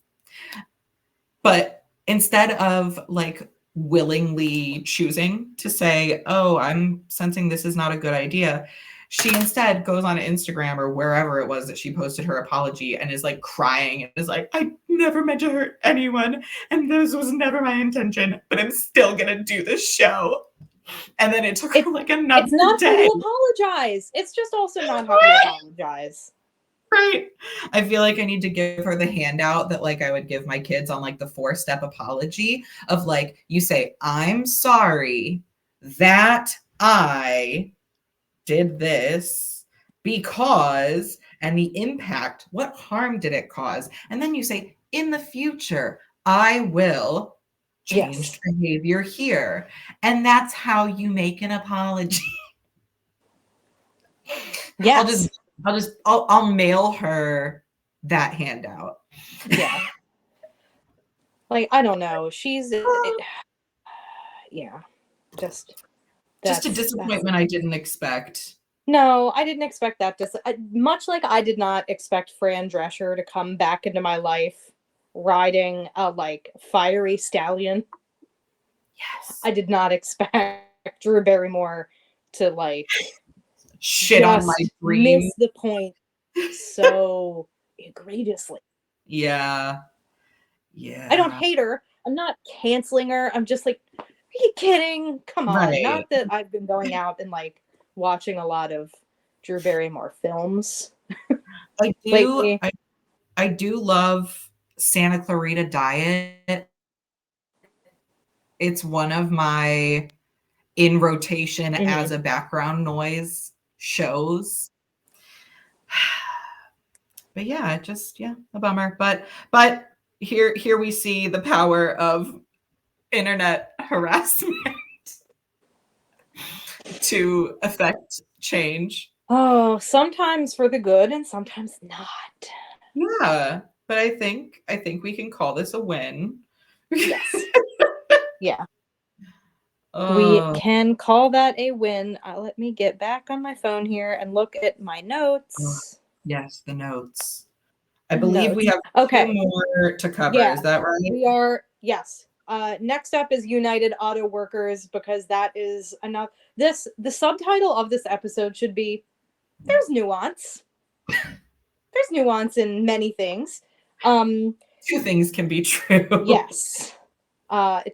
But instead of like willingly choosing to say, oh, I'm sensing this is not a good idea, she instead goes on Instagram or wherever it was that she posted her apology and is like crying and is like, I never meant to hurt anyone. And this was never my intention, but I'm still going to do this show. And then it took her like another It's not day. how you apologize. It's just also not how you apologize. Right. I feel like I need to give her the handout that like I would give my kids on like the 4-step apology of like, you say, I'm sorry that I did this because, and the impact, what harm did it cause? And then you say, in the future, I will change behavior here. And that's how you make an apology. Yes. I'll mail her that handout. Yeah. Like, I don't know. She's, yeah, just a disappointment I didn't expect. No, I didn't expect that. Much like I did not expect Fran Drescher to come back into my life riding a like fiery stallion. Yes. I did not expect Drew Barrymore to like shit on my dream. Miss the point so egregiously. Yeah. Yeah. I don't hate her. I'm not canceling her. I'm just like, are you kidding? Come on. Right. Not that I've been going out and like watching a lot of Drew Barrymore films. I do love Santa Clarita Diet. It's one of my in rotation as a background noise shows. But yeah, a bummer. But here we see the power of internet harassment to affect change. Oh, sometimes for the good and sometimes not. Yeah, but I think we can call this a win. Yes. Yeah. We can call that a win. Let me get back on my phone here and look at my notes. Yes, the notes. I believe we have two more to cover. Yeah, is that right? We are, yes. Next up is United Auto Workers, because that is enough. The subtitle of this episode should be, there's nuance. There's nuance in many things. Two things can be true. Yes.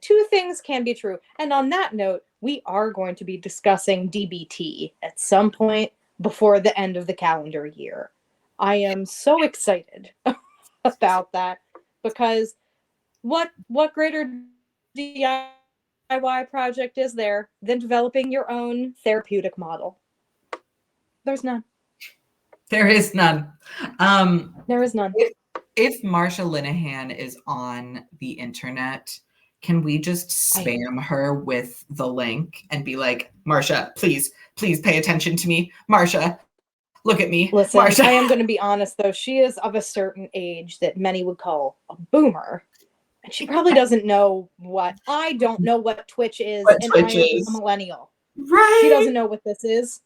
Two things can be true. And on that note, we are going to be discussing DBT at some point before the end of the calendar year. I am so excited about that, because what greater DIY project is there than developing your own therapeutic model? There's none. There is none. There is none. If Marsha Linehan is on the internet, can we just spam her with the link and be like, Marsha, please pay attention to me. Marsha, look at me. Listen, Marsha. I am going to be honest, though. She is of a certain age that many would call a boomer. And she probably doesn't know what, I don't know what Twitch is, and I am a millennial. Right. She doesn't know what this is.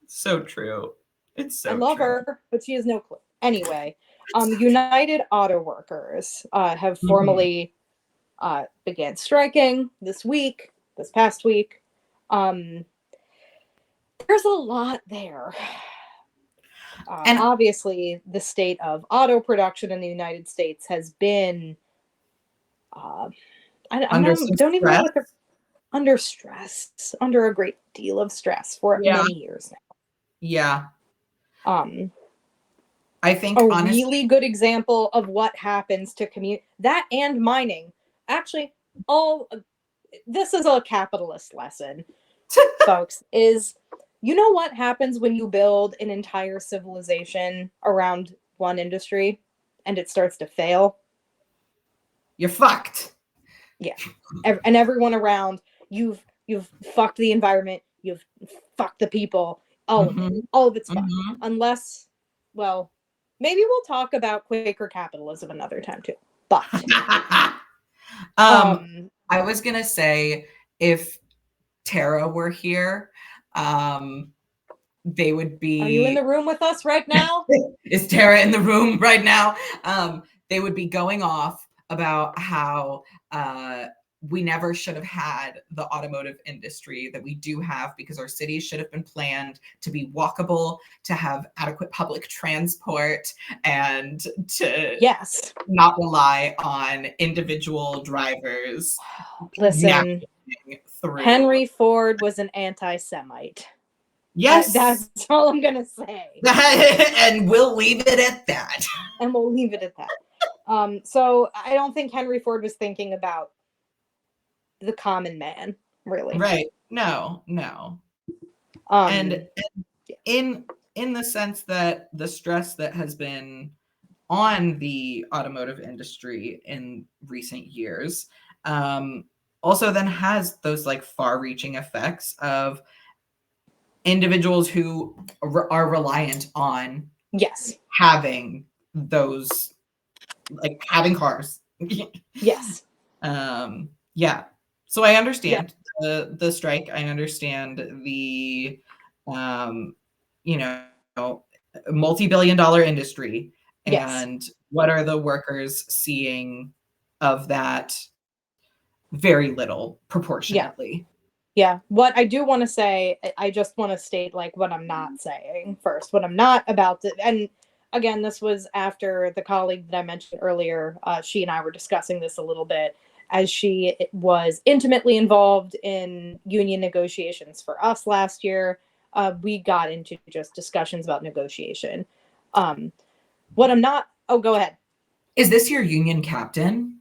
So true. It's so I love her, but she has no clue. Anyway, United Auto Workers have formally began striking this past week. There's a lot there. And obviously, the state of auto production in the United States has been under stress, under a great deal of stress for many years now. Yeah. I think honestly, really good example of what happens to that and mining. Actually, this is a capitalist lesson, folks, is you know what happens when you build an entire civilization around one industry and it starts to fail? You're fucked. Yeah. And everyone around, you've fucked the environment, you've fucked the people, all of it's fucked. Unless, well, maybe we'll talk about Quaker capitalism another time too. But I was gonna say if Tara were here, they would be. Are you in the room with us right now? Is Tara in the room right now? They would be going off about how we never should have had the automotive industry that we do have, because our cities should have been planned to be walkable, to have adequate public transport, and to not rely on individual drivers. Listen, through. Henry Ford was an anti-Semite. Yes. That's all I'm going to say. And we'll leave it at that. And we'll leave it at that. So I don't think Henry Ford was thinking about the common man, really. Right. No. And in the sense that the stress that has been on the automotive industry in recent years, also then has those like far-reaching effects of individuals who are reliant on having those, like having cars. Yes. Yeah. So I understand the strike. I understand the multi-billion-dollar industry, and what are the workers seeing of that? Very little, proportionately. Yeah. What I do want to say, I just want to state like what I'm not saying first, what I'm not about to, and again, this was after the colleague that I mentioned earlier, she and I were discussing this a little bit, as she was intimately involved in union negotiations for us last year. We got into just discussions about negotiation. What I'm not, go ahead. Is this your union captain?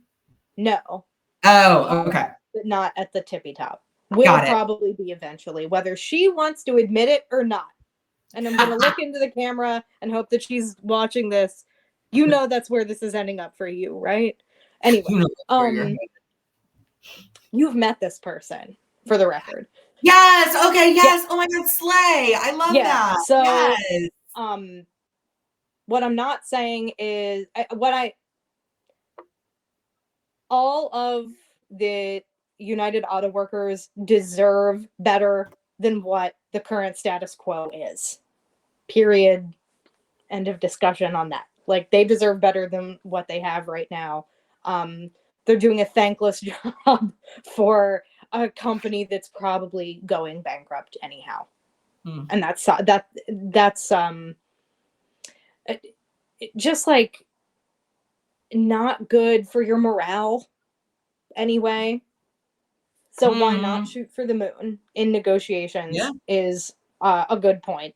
No. Oh, okay. But not at the tippy top. Will probably be eventually, whether she wants to admit it or not. And I'm going to look into the camera and hope that she's watching this. You know that's where this is ending up for you, right? Anyway, you've met this person, for the record. Yes. Okay. Yes. Oh my God, slay! I love that. So, yes. What I'm not saying is all of the United Auto Workers deserve better than what the current status quo is. Period. End of discussion on that. Like, they deserve better than what they have right now. They're doing a thankless job for a company that's probably going bankrupt anyhow. And that's just like not good for your morale anyway. So why not shoot for the moon in negotiations is a good point.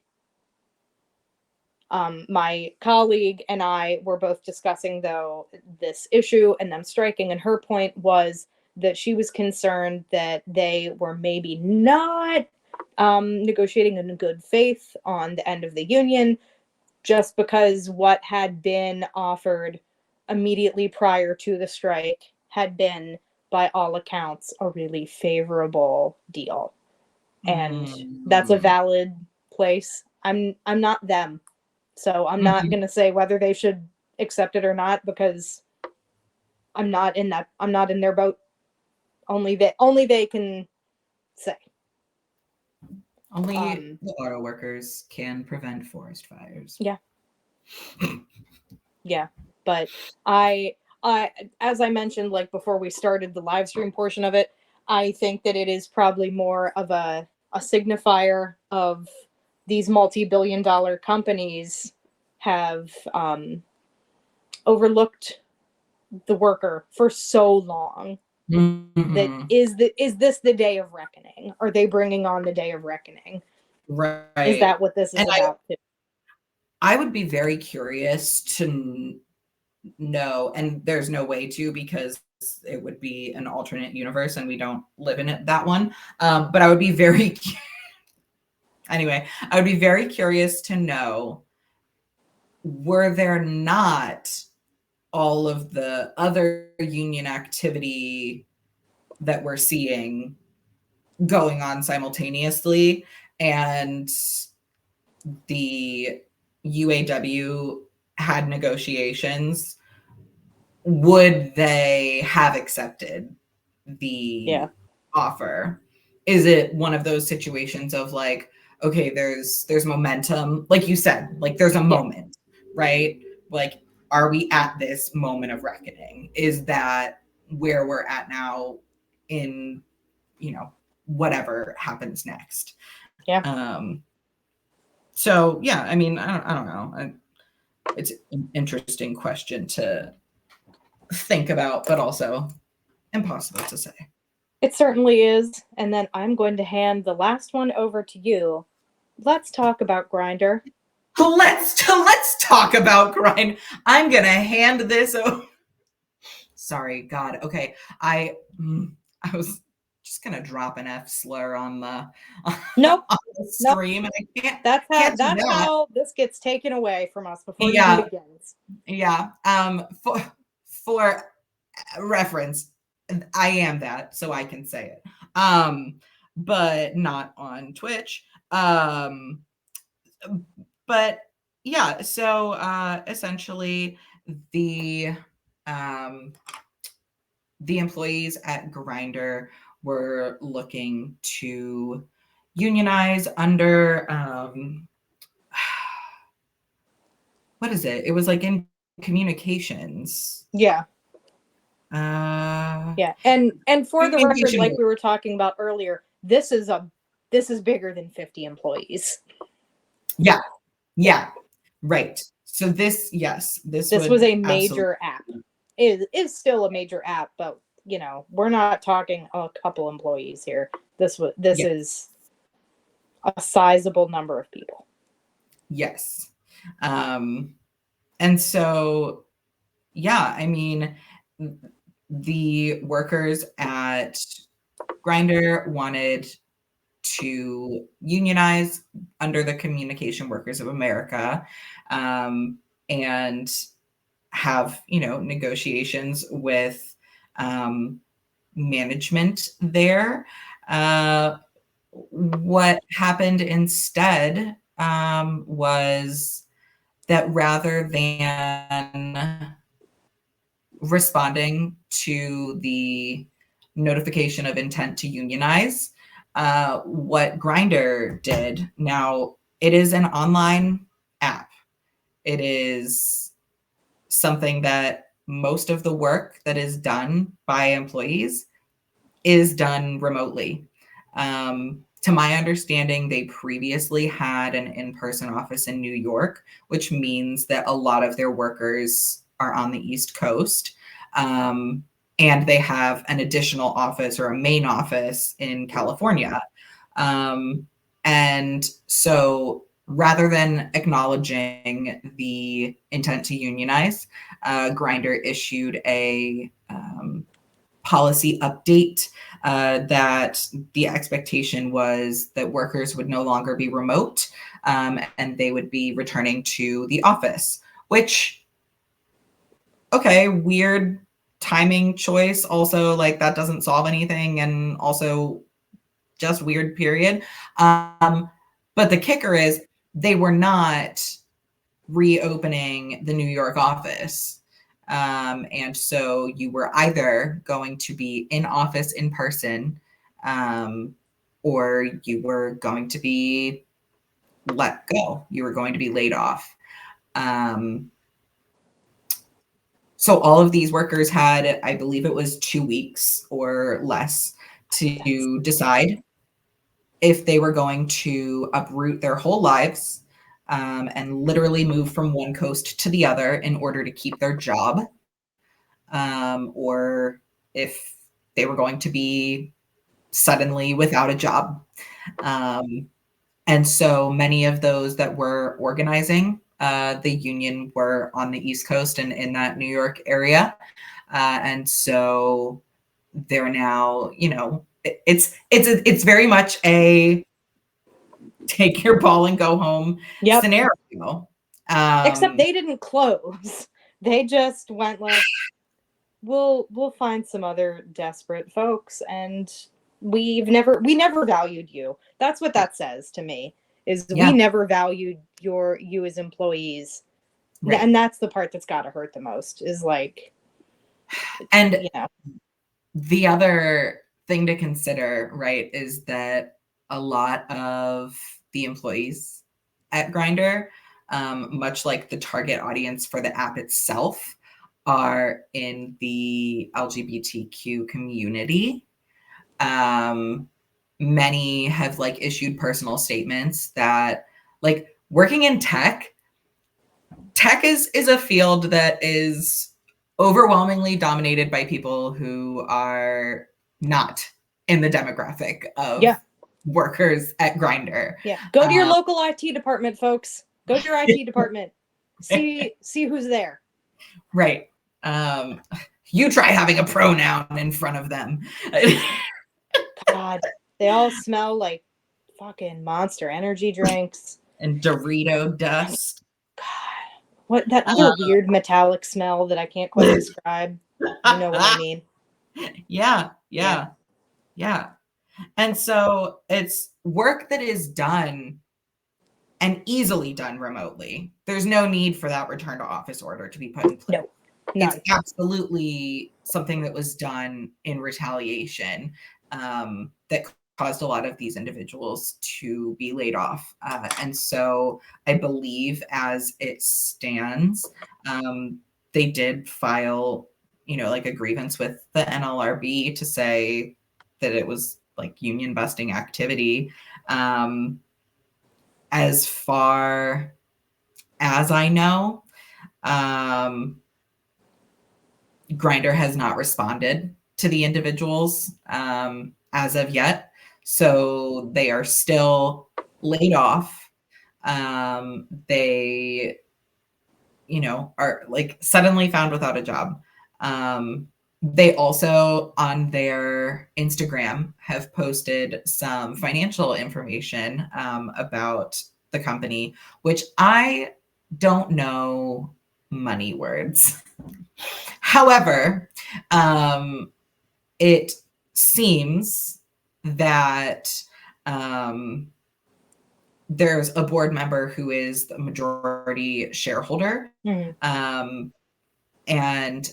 My colleague and I were both discussing, though, this issue and them striking, and her point was that she was concerned that they were maybe not negotiating in good faith on the end of the union, just because what had been offered immediately prior to the strike had been, by all accounts, a really favorable deal. And that's a valid place. I'm not them. So I'm not going to say whether they should accept it or not, because I'm not in their boat. Only they can say. Only the auto workers can prevent forest fires. Yeah. Yeah. But I, as I mentioned, like before we started the live stream portion of it, I think that it is probably more of a signifier of these multi-billion-dollar companies have overlooked the worker for so long. That is this the day of reckoning? Are they bringing on the day of reckoning? Right. Is that what this is about? I would be very curious to know, and there's no way to, because it would be an alternate universe and we don't live in it, that one. But I would be very anyway, I would be very curious to know, were there not all of the other union activity that we're seeing going on simultaneously, and the UAW had negotiations would they have accepted the offer? Is it one of those situations of like, okay, there's momentum, like you said, like there's a moment, right? Like, are we at this moment of reckoning? Is that where we're at now in, you know, whatever happens next? So yeah, I mean, I don't know. It's an interesting question to think about, but also impossible to say. It certainly is. And then I'm going to hand the last one over to you. Let's talk about Grindr. Let's talk about Grindr. I'm gonna hand this over. Sorry, God. Okay, I was just gonna drop an F slur on the nope on the stream, nope. and I can't. That's how this gets taken away from us before it even begins. Yeah. For reference, I am that, so I can say it. But not on Twitch. But yeah, so essentially the employees at Grindr were looking to unionize under what is it? It was like in communications. Yeah. And for the record, like we were talking about earlier, this is bigger than 50 employees. Yeah. Right. So this was a major app. It is still a major app, but you know, we're not talking a couple employees here. This is a sizable number of people. Yes. And so, yeah, I mean, the workers at Grindr wanted to unionize under the Communication Workers of America, and have, you know, negotiations with management there. What happened instead was that rather than responding to the notification of intent to unionize, what Grindr did, now it is an online app. It is something that most of the work that is done by employees is done remotely. To my understanding, they previously had an in-person office in New York, which means that a lot of their workers are on the East Coast. And they have an additional office or a main office in California. And so rather than acknowledging the intent to unionize, Grindr issued a policy update that the expectation was that workers would no longer be remote, and they would be returning to the office, which, okay, weird timing choice. Also, like, that doesn't solve anything, and also just weird, period. But the kicker is they were not reopening the New York office. And so you were either going to be in office in person, or you were going to be let go. You were going to be laid off. So all of these workers had, I believe it was 2 weeks or less to decide if they were going to uproot their whole lives, and literally move from one coast to the other in order to keep their job, or if they were going to be suddenly without a job. And so many of those that were organizing the union were on the East Coast and in that New York area. And so they're now, you know, it's very much a take your ball and go home scenario. Except they didn't close. They just went like, we'll find some other desperate folks, and we never valued you. That's what that says to me, is we never valued you as employees. Right. And that's the part that's got to hurt the most, is like, And you know. the other thing to consider, right, is that a lot of the employees at Grindr, much like the target audience for the app itself, are in the LGBTQ community. Many have like issued personal statements that like working in tech is a field that is overwhelmingly dominated by people who are not in the demographic of Yeah. workers at Grindr. Yeah. Go to your local IT department, folks. Go to your IT department. See who's there. Right. You try having a pronoun in front of them. God, they all smell like fucking Monster Energy drinks. And Dorito dust. God, what that other weird metallic smell that I can't quite describe. You know what I mean? Yeah. And so it's work that is done and easily done remotely. There's no need for that return to office order to be put in place. No, none. It's absolutely something that was done in retaliation that caused a lot of these individuals to be laid off. And so I believe as it stands, they did file, like a grievance with the NLRB to say that it was like union busting activity. As far as I know, Grindr has not responded to the individuals as of yet. So they are still laid off. They, are like suddenly found without a job. They also on their Instagram have posted some financial information about the company, which I don't know money words. However, it seems that there's a board member who is the majority shareholder and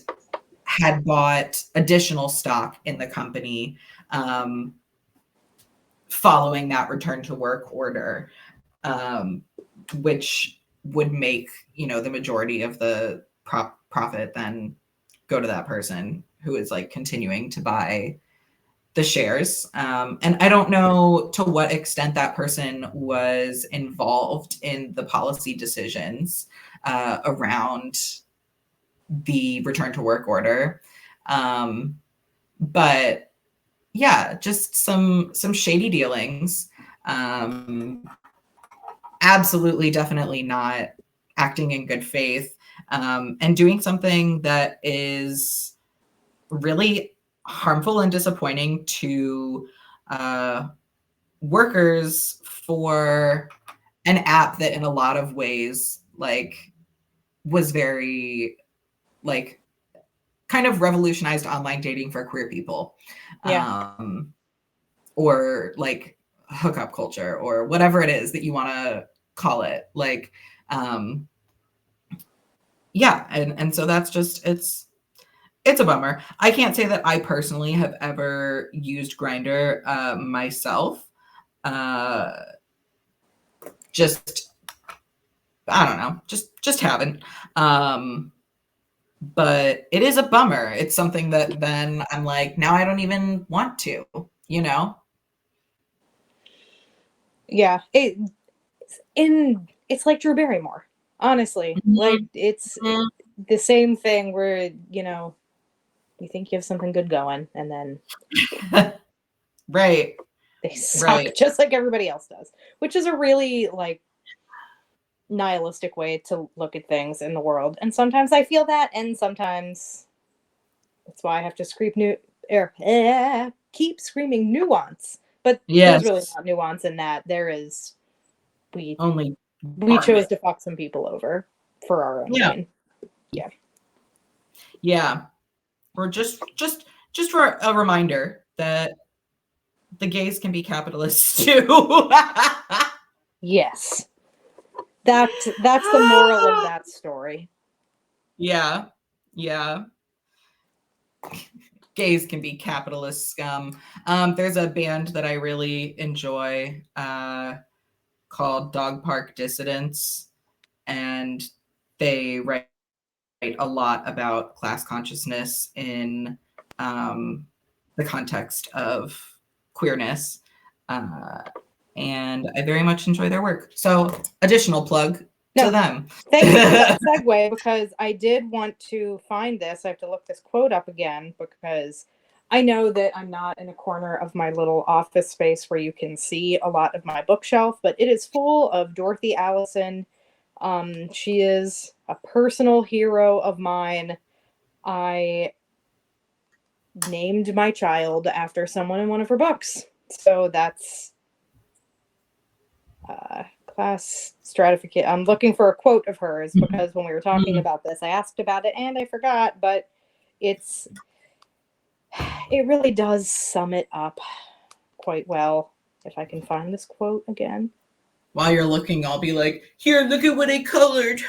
had bought additional stock in the company following that return to work order, which would make, the majority of the profit then go to that person who is like continuing to buy the shares. And I don't know to what extent that person was involved in the policy decisions around the return to work order. But yeah, just some shady dealings. Absolutely, definitely not acting in good faith, and doing something that is really harmful and disappointing to workers for an app that in a lot of ways like was very like kind of revolutionized online dating for queer people. Or like hookup culture or whatever it is that you want to call it. Like, yeah. And so that's just, it's a bummer. I can't say that I personally have ever used Grindr myself. Just, I don't know, just haven't. But it is a bummer. It's something that then I'm like, now I don't even want to, Yeah, it's like Drew Barrymore, honestly. Like it's the same thing where you think you have something good going, and then right, they suck just like everybody else does, which is a really like nihilistic way to look at things in the world. And sometimes I feel that, and sometimes that's why I have to keep screaming nuance. But there's really not nuance in that. There is we chose to fuck some people over for our own gain. Yeah. Or just for a reminder that the gays can be capitalists too. Yes. That's the moral of that story. Yeah. gays can be capitalist scum. There's a band that I really enjoy called Dog Park Dissidents, and they write a lot about class consciousness in the context of queerness. And I very much enjoy their work. So, additional plug to them. Thank you for that segue, because I did want to find this. I have to look this quote up again because I know that I'm not in a corner of my little office space where you can see a lot of my bookshelf, but it is full of Dorothy Allison. She is a personal hero of mine. I named my child after someone in one of her books. So that's class stratification. I'm looking for a quote of hers because when we were talking about this, I asked about it and I forgot, but it really does sum it up quite well. If I can find this quote again. While you're looking, I'll be like, here, look at what I colored.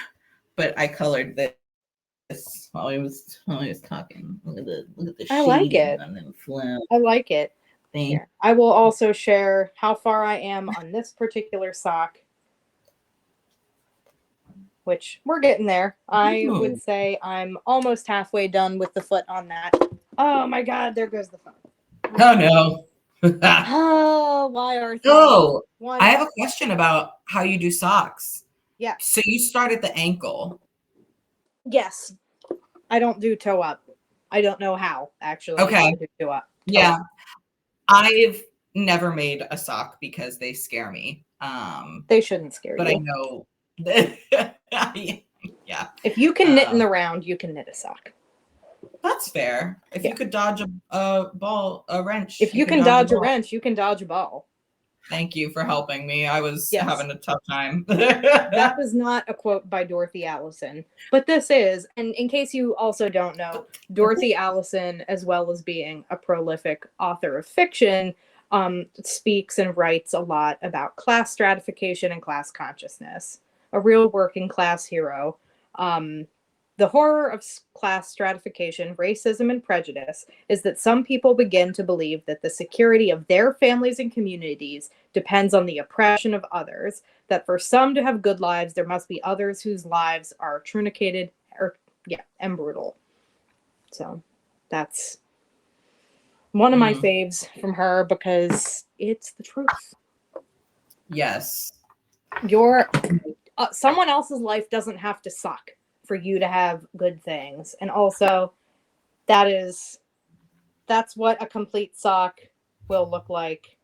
But I colored this while I was talking. Look at the I like it. on them flowers. I like it. Here. I will also share how far I am on this particular sock, which we're getting there. I would say I'm almost halfway done with the foot on that. Oh my God, there goes the phone. Oh no. Oh, why are Oh, I have a question about how you do socks. Yeah. So you start at the ankle. Yes. I don't do toe up. I don't know how, actually. Okay. To do toe up. Yeah. I've never made a sock because they scare me. They shouldn't scare but you. I know. Yeah. If you can knit in the round, you can knit a sock. That's fair. If you could dodge a wrench. If you can dodge a wrench, you can dodge a ball. Thank you for helping me. I was having a tough time. That was not a quote by Dorothy Allison, but this is. And in case you also don't know, Dorothy Allison, as well as being a prolific author of fiction, speaks and writes a lot about class stratification and class consciousness. A real working class hero. The horror of class stratification, racism, and prejudice is that some people begin to believe that the security of their families and communities depends on the oppression of others, that for some to have good lives, there must be others whose lives are truncated and brutal. So that's one of my faves from her because it's the truth. Yes. Someone else's life doesn't have to suck for you to have good things. And also that's what a complete sock will look like.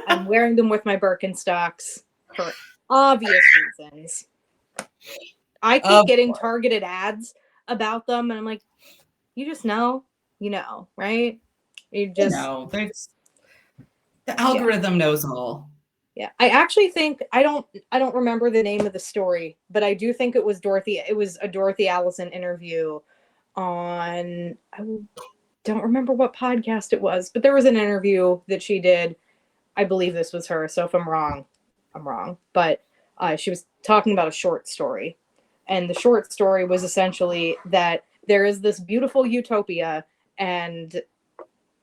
I'm wearing them with my Birkenstocks for obvious reasons. I keep getting targeted ads about them and I'm like, you just know, right? You just know. The algorithm knows all. Yeah, I actually think I don't remember the name of the story, but I do think it was Dorothy. It was a Dorothy Allison interview on, I don't remember what podcast it was, but there was an interview that she did. I believe this was her. So if I'm wrong, I'm wrong. But she was talking about a short story, and the short story was essentially that there is this beautiful utopia, and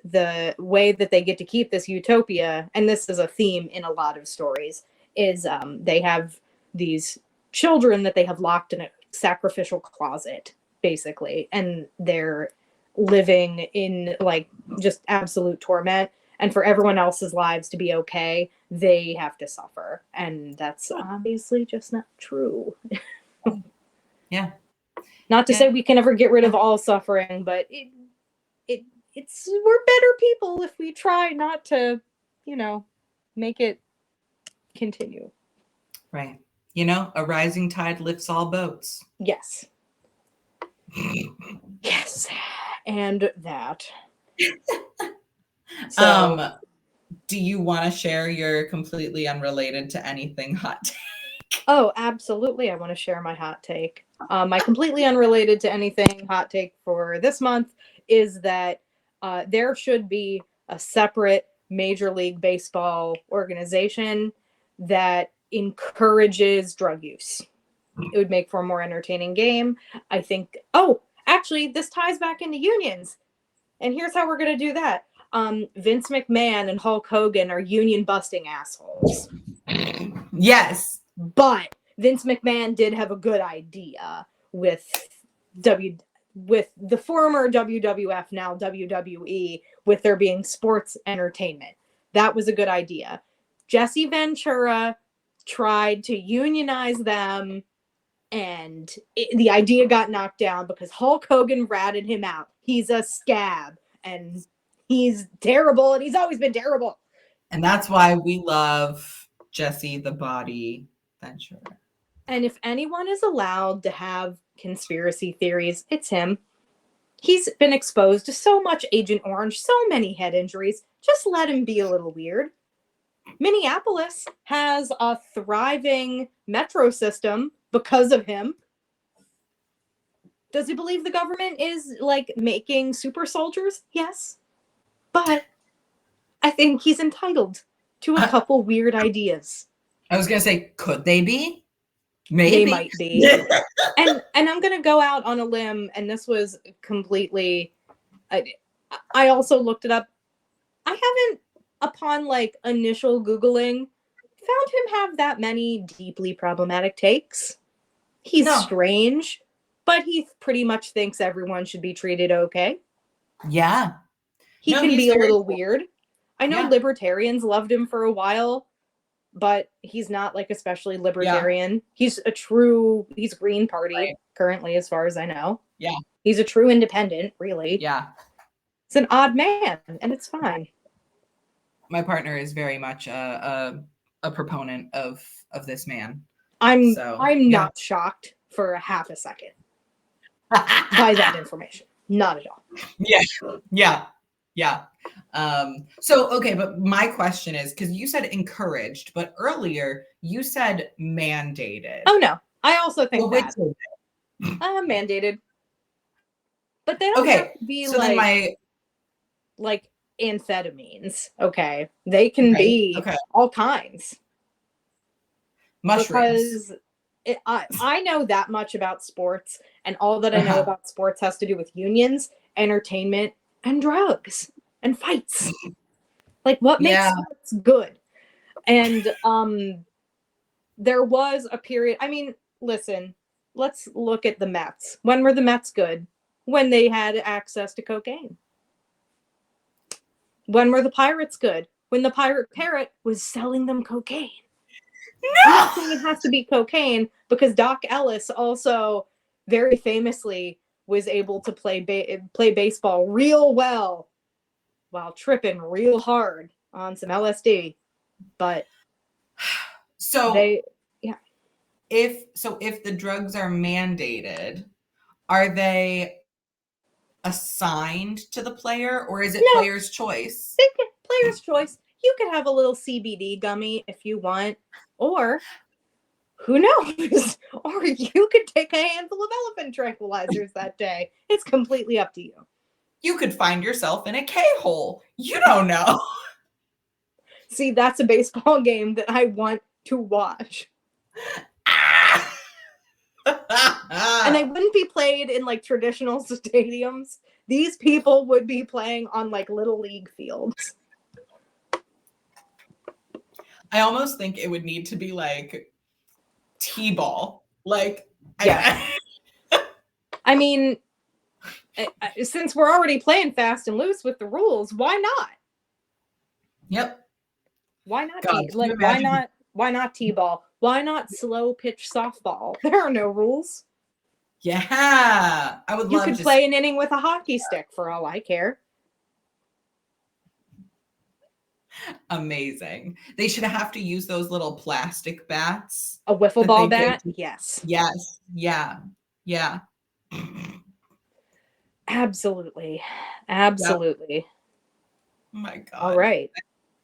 the way that they get to keep this utopia, and this is a theme in a lot of stories, is they have these children that they have locked in a sacrificial closet, basically, and they're living in like just absolute torment, and for everyone else's lives to be okay, they have to suffer, and that's obviously just not true. Yeah. Not to say we can ever get rid of all suffering, but we're better people if we try not to, make it continue. Right. A rising tide lifts all boats. Yes. Yes. And that. So, do you want to share your completely unrelated to anything hot take? Oh, absolutely. I want to share my hot take. My completely unrelated to anything hot take for this month is that there should be a separate Major League Baseball organization that encourages drug use. It would make for a more entertaining game. I think, actually, this ties back into unions. And here's how we're going to do that. Vince McMahon and Hulk Hogan are union busting assholes. Yes. But Vince McMahon did have a good idea with the former WWF, now WWE, with there being sports entertainment. That was a good idea. Jesse Ventura tried to unionize them, and the idea got knocked down because Hulk Hogan ratted him out. He's a scab, and he's terrible, and he's always been terrible. And that's why we love Jesse the Body Ventura. And if anyone is allowed to have conspiracy theories, it's him. He's been exposed to so much Agent Orange, so many head injuries. Just let him be a little weird. Minneapolis has a thriving metro system because of him. Does he believe the government is like making super soldiers? Yes. But I think he's entitled to a couple weird ideas. I was going to say, could they be? Maybe. They might be. and I'm going to go out on a limb, and this was completely... I also looked it up. I haven't, upon like initial Googling, found him have that many deeply problematic takes. He's strange, but he pretty much thinks everyone should be treated okay. Yeah. He can be a little weird. I know libertarians loved him for a while, but he's not like especially libertarian. Yeah. He's Green Party currently, as far as I know. Yeah. He's a true independent, really. Yeah. It's an odd man, and it's fine. My partner is very much a proponent of this man. I'm not shocked for a half a second by that information. Not at all. Yeah. So, okay, but my question is, because you said encouraged, but earlier you said mandated. Oh, no. I also think that. Mandated. But they don't have to be so like amphetamines, okay? They can be all kinds. Mushrooms. Because I know that much about sports, and all that I know about sports has to do with unions, entertainment, and drugs, and fights. Like, what makes sports good? And there was a period... I mean, listen, let's look at the Mets. When were the Mets good? When they had access to cocaine. When were the Pirates good? When the Pirate Parrot was selling them cocaine. I'm not saying it has to be cocaine, because Doc Ellis also very famously was able to play baseball real well while tripping real hard on some LSD. But if the drugs are mandated, are they assigned to the player, or is it player's choice? Player's choice. You could have a little CBD gummy if you want, or who knows? Or you could take a handful of elephant tranquilizers that day. It's completely up to you. You could find yourself in a K-hole. You don't know. See, that's a baseball game that I want to watch. And they wouldn't be played in like traditional stadiums. These people would be playing on like little league fields. I almost think it would need to be like T-ball. Like, yeah. I mean, since we're already playing fast and loose with the rules, why not? Yep. Why not? Why not T-ball? Why not slow pitch softball? There are no rules. Yeah, I would love. You could play an inning with a hockey stick for all I care. Amazing. They should have to use those little plastic bats. A wiffle ball bat? Yes. Yes. Yeah. Absolutely. Absolutely. Yep. Oh my God. All right.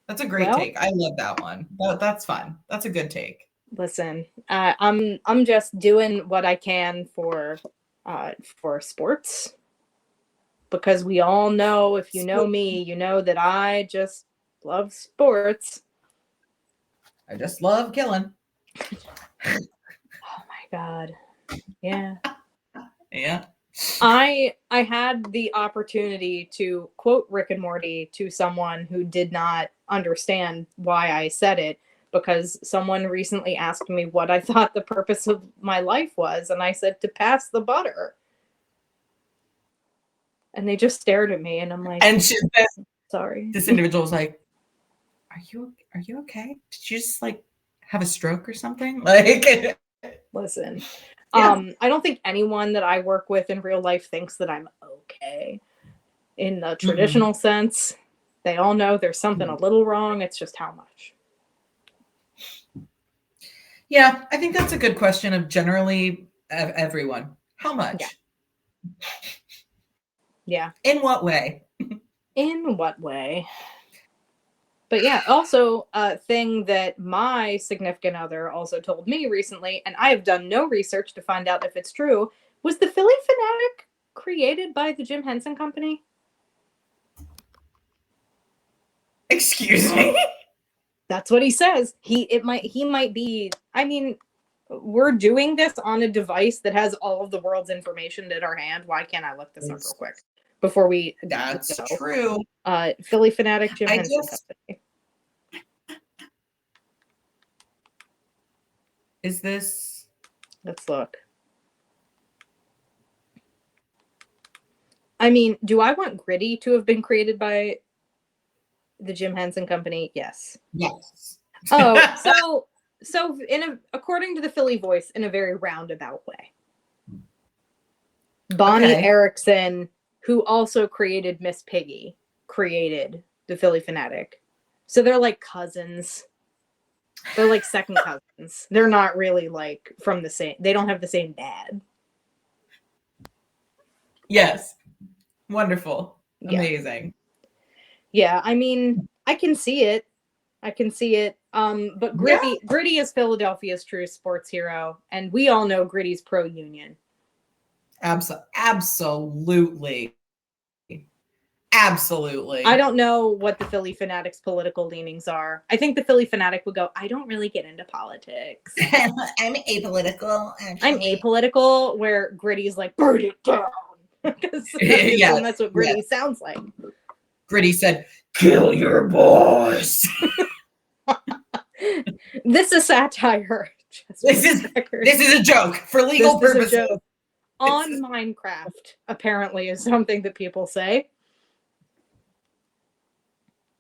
That's a great take. I love that one. That's fun. That's a good take. Listen, I'm just doing what I can for sports, because we all know, if you know me, you know that I just love sports. I just love killing. Oh my God. Yeah. Yeah. I had the opportunity to quote Rick and Morty to someone who did not understand why I said it, because someone recently asked me what I thought the purpose of my life was, and I said to pass the butter. And they just stared at me, and I'm like, And sorry. this individual was like, are you okay? Did you just like have a stroke or something? Like, Listen, yeah. I don't think anyone that I work with in real life thinks that I'm okay. In the traditional sense, they all know there's something a little wrong. It's just how much. Yeah, I think that's a good question of generally everyone. How much? Yeah. In what way? In what way? But yeah, also a thing that my significant other also told me recently, and I have done no research to find out if it's true, was the Philly Fanatic created by the Jim Henson Company? Excuse me? That's what he says. He might be. I mean, we're doing this on a device that has all of the world's information at our hand. Why can't I look this up real quick before we? That's go? true. Philly Fanatic Jim Henson Company. Is this? Let's look. I mean, do I want Gritty to have been created by the Jim Henson Company? Yes. Yes. Oh, so according to the Philly Voice, in a very roundabout way, Bonnie Erickson, who also created Miss Piggy, created the Philly Fanatic. So they're like cousins. They're like second cousins. They're not really like from the same. They don't have the same dad. Yes. Wonderful. Yeah. Amazing. Yeah, I mean, I can see it. But Gritty is Philadelphia's true sports hero, and we all know Gritty's pro-union. Absolutely. I don't know what the Philly Fanatic's political leanings are. I think the Philly Fanatic would go, I don't really get into politics. I'm apolitical. Actually. I'm apolitical, where Gritty's like, burn it down. Yes, that's what Gritty sounds like. Gritty said, kill your boss. This is satire. This is a joke for legal purposes. On Minecraft, apparently, is something that people say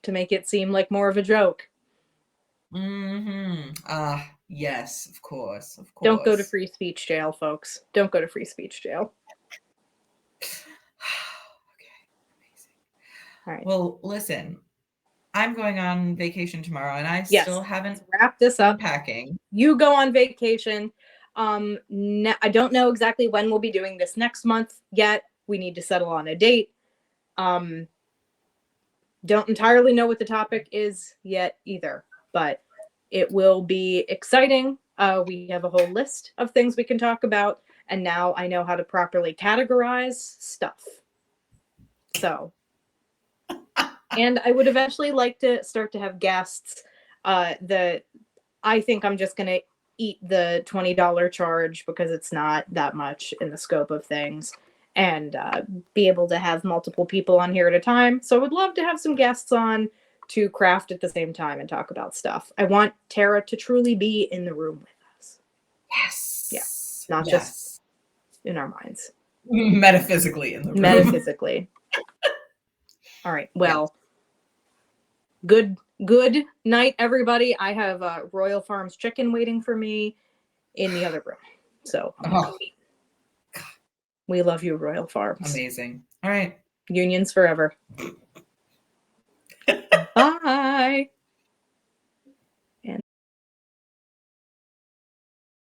to make it seem like more of a joke. Yes, of course. Don't go to free speech jail, folks. Don't go to free speech jail. Okay, amazing. All right. Well, listen, I'm going on vacation tomorrow, and I still haven't wrapped this up. Packing. You go on vacation. I don't know exactly when we'll be doing this next month yet. We need to settle on a date. Don't entirely know what the topic is yet either, but it will be exciting. We have a whole list of things we can talk about, and now I know how to properly categorize stuff. So, and I would eventually like to start to have guests. I think I'm just going to eat the $20 charge because it's not that much in the scope of things, and be able to have multiple people on here at a time. So I would love to have some guests on to craft at the same time and talk about stuff. I want Tara to truly be in the room with us. Yes. Yeah. Not just in our minds. Metaphysically in the room. Metaphysically. All right. Well, good night, everybody. I have Royal Farms chicken waiting for me in the other room. So we love you, Royal Farms. Amazing. All right. Unions forever. Bye.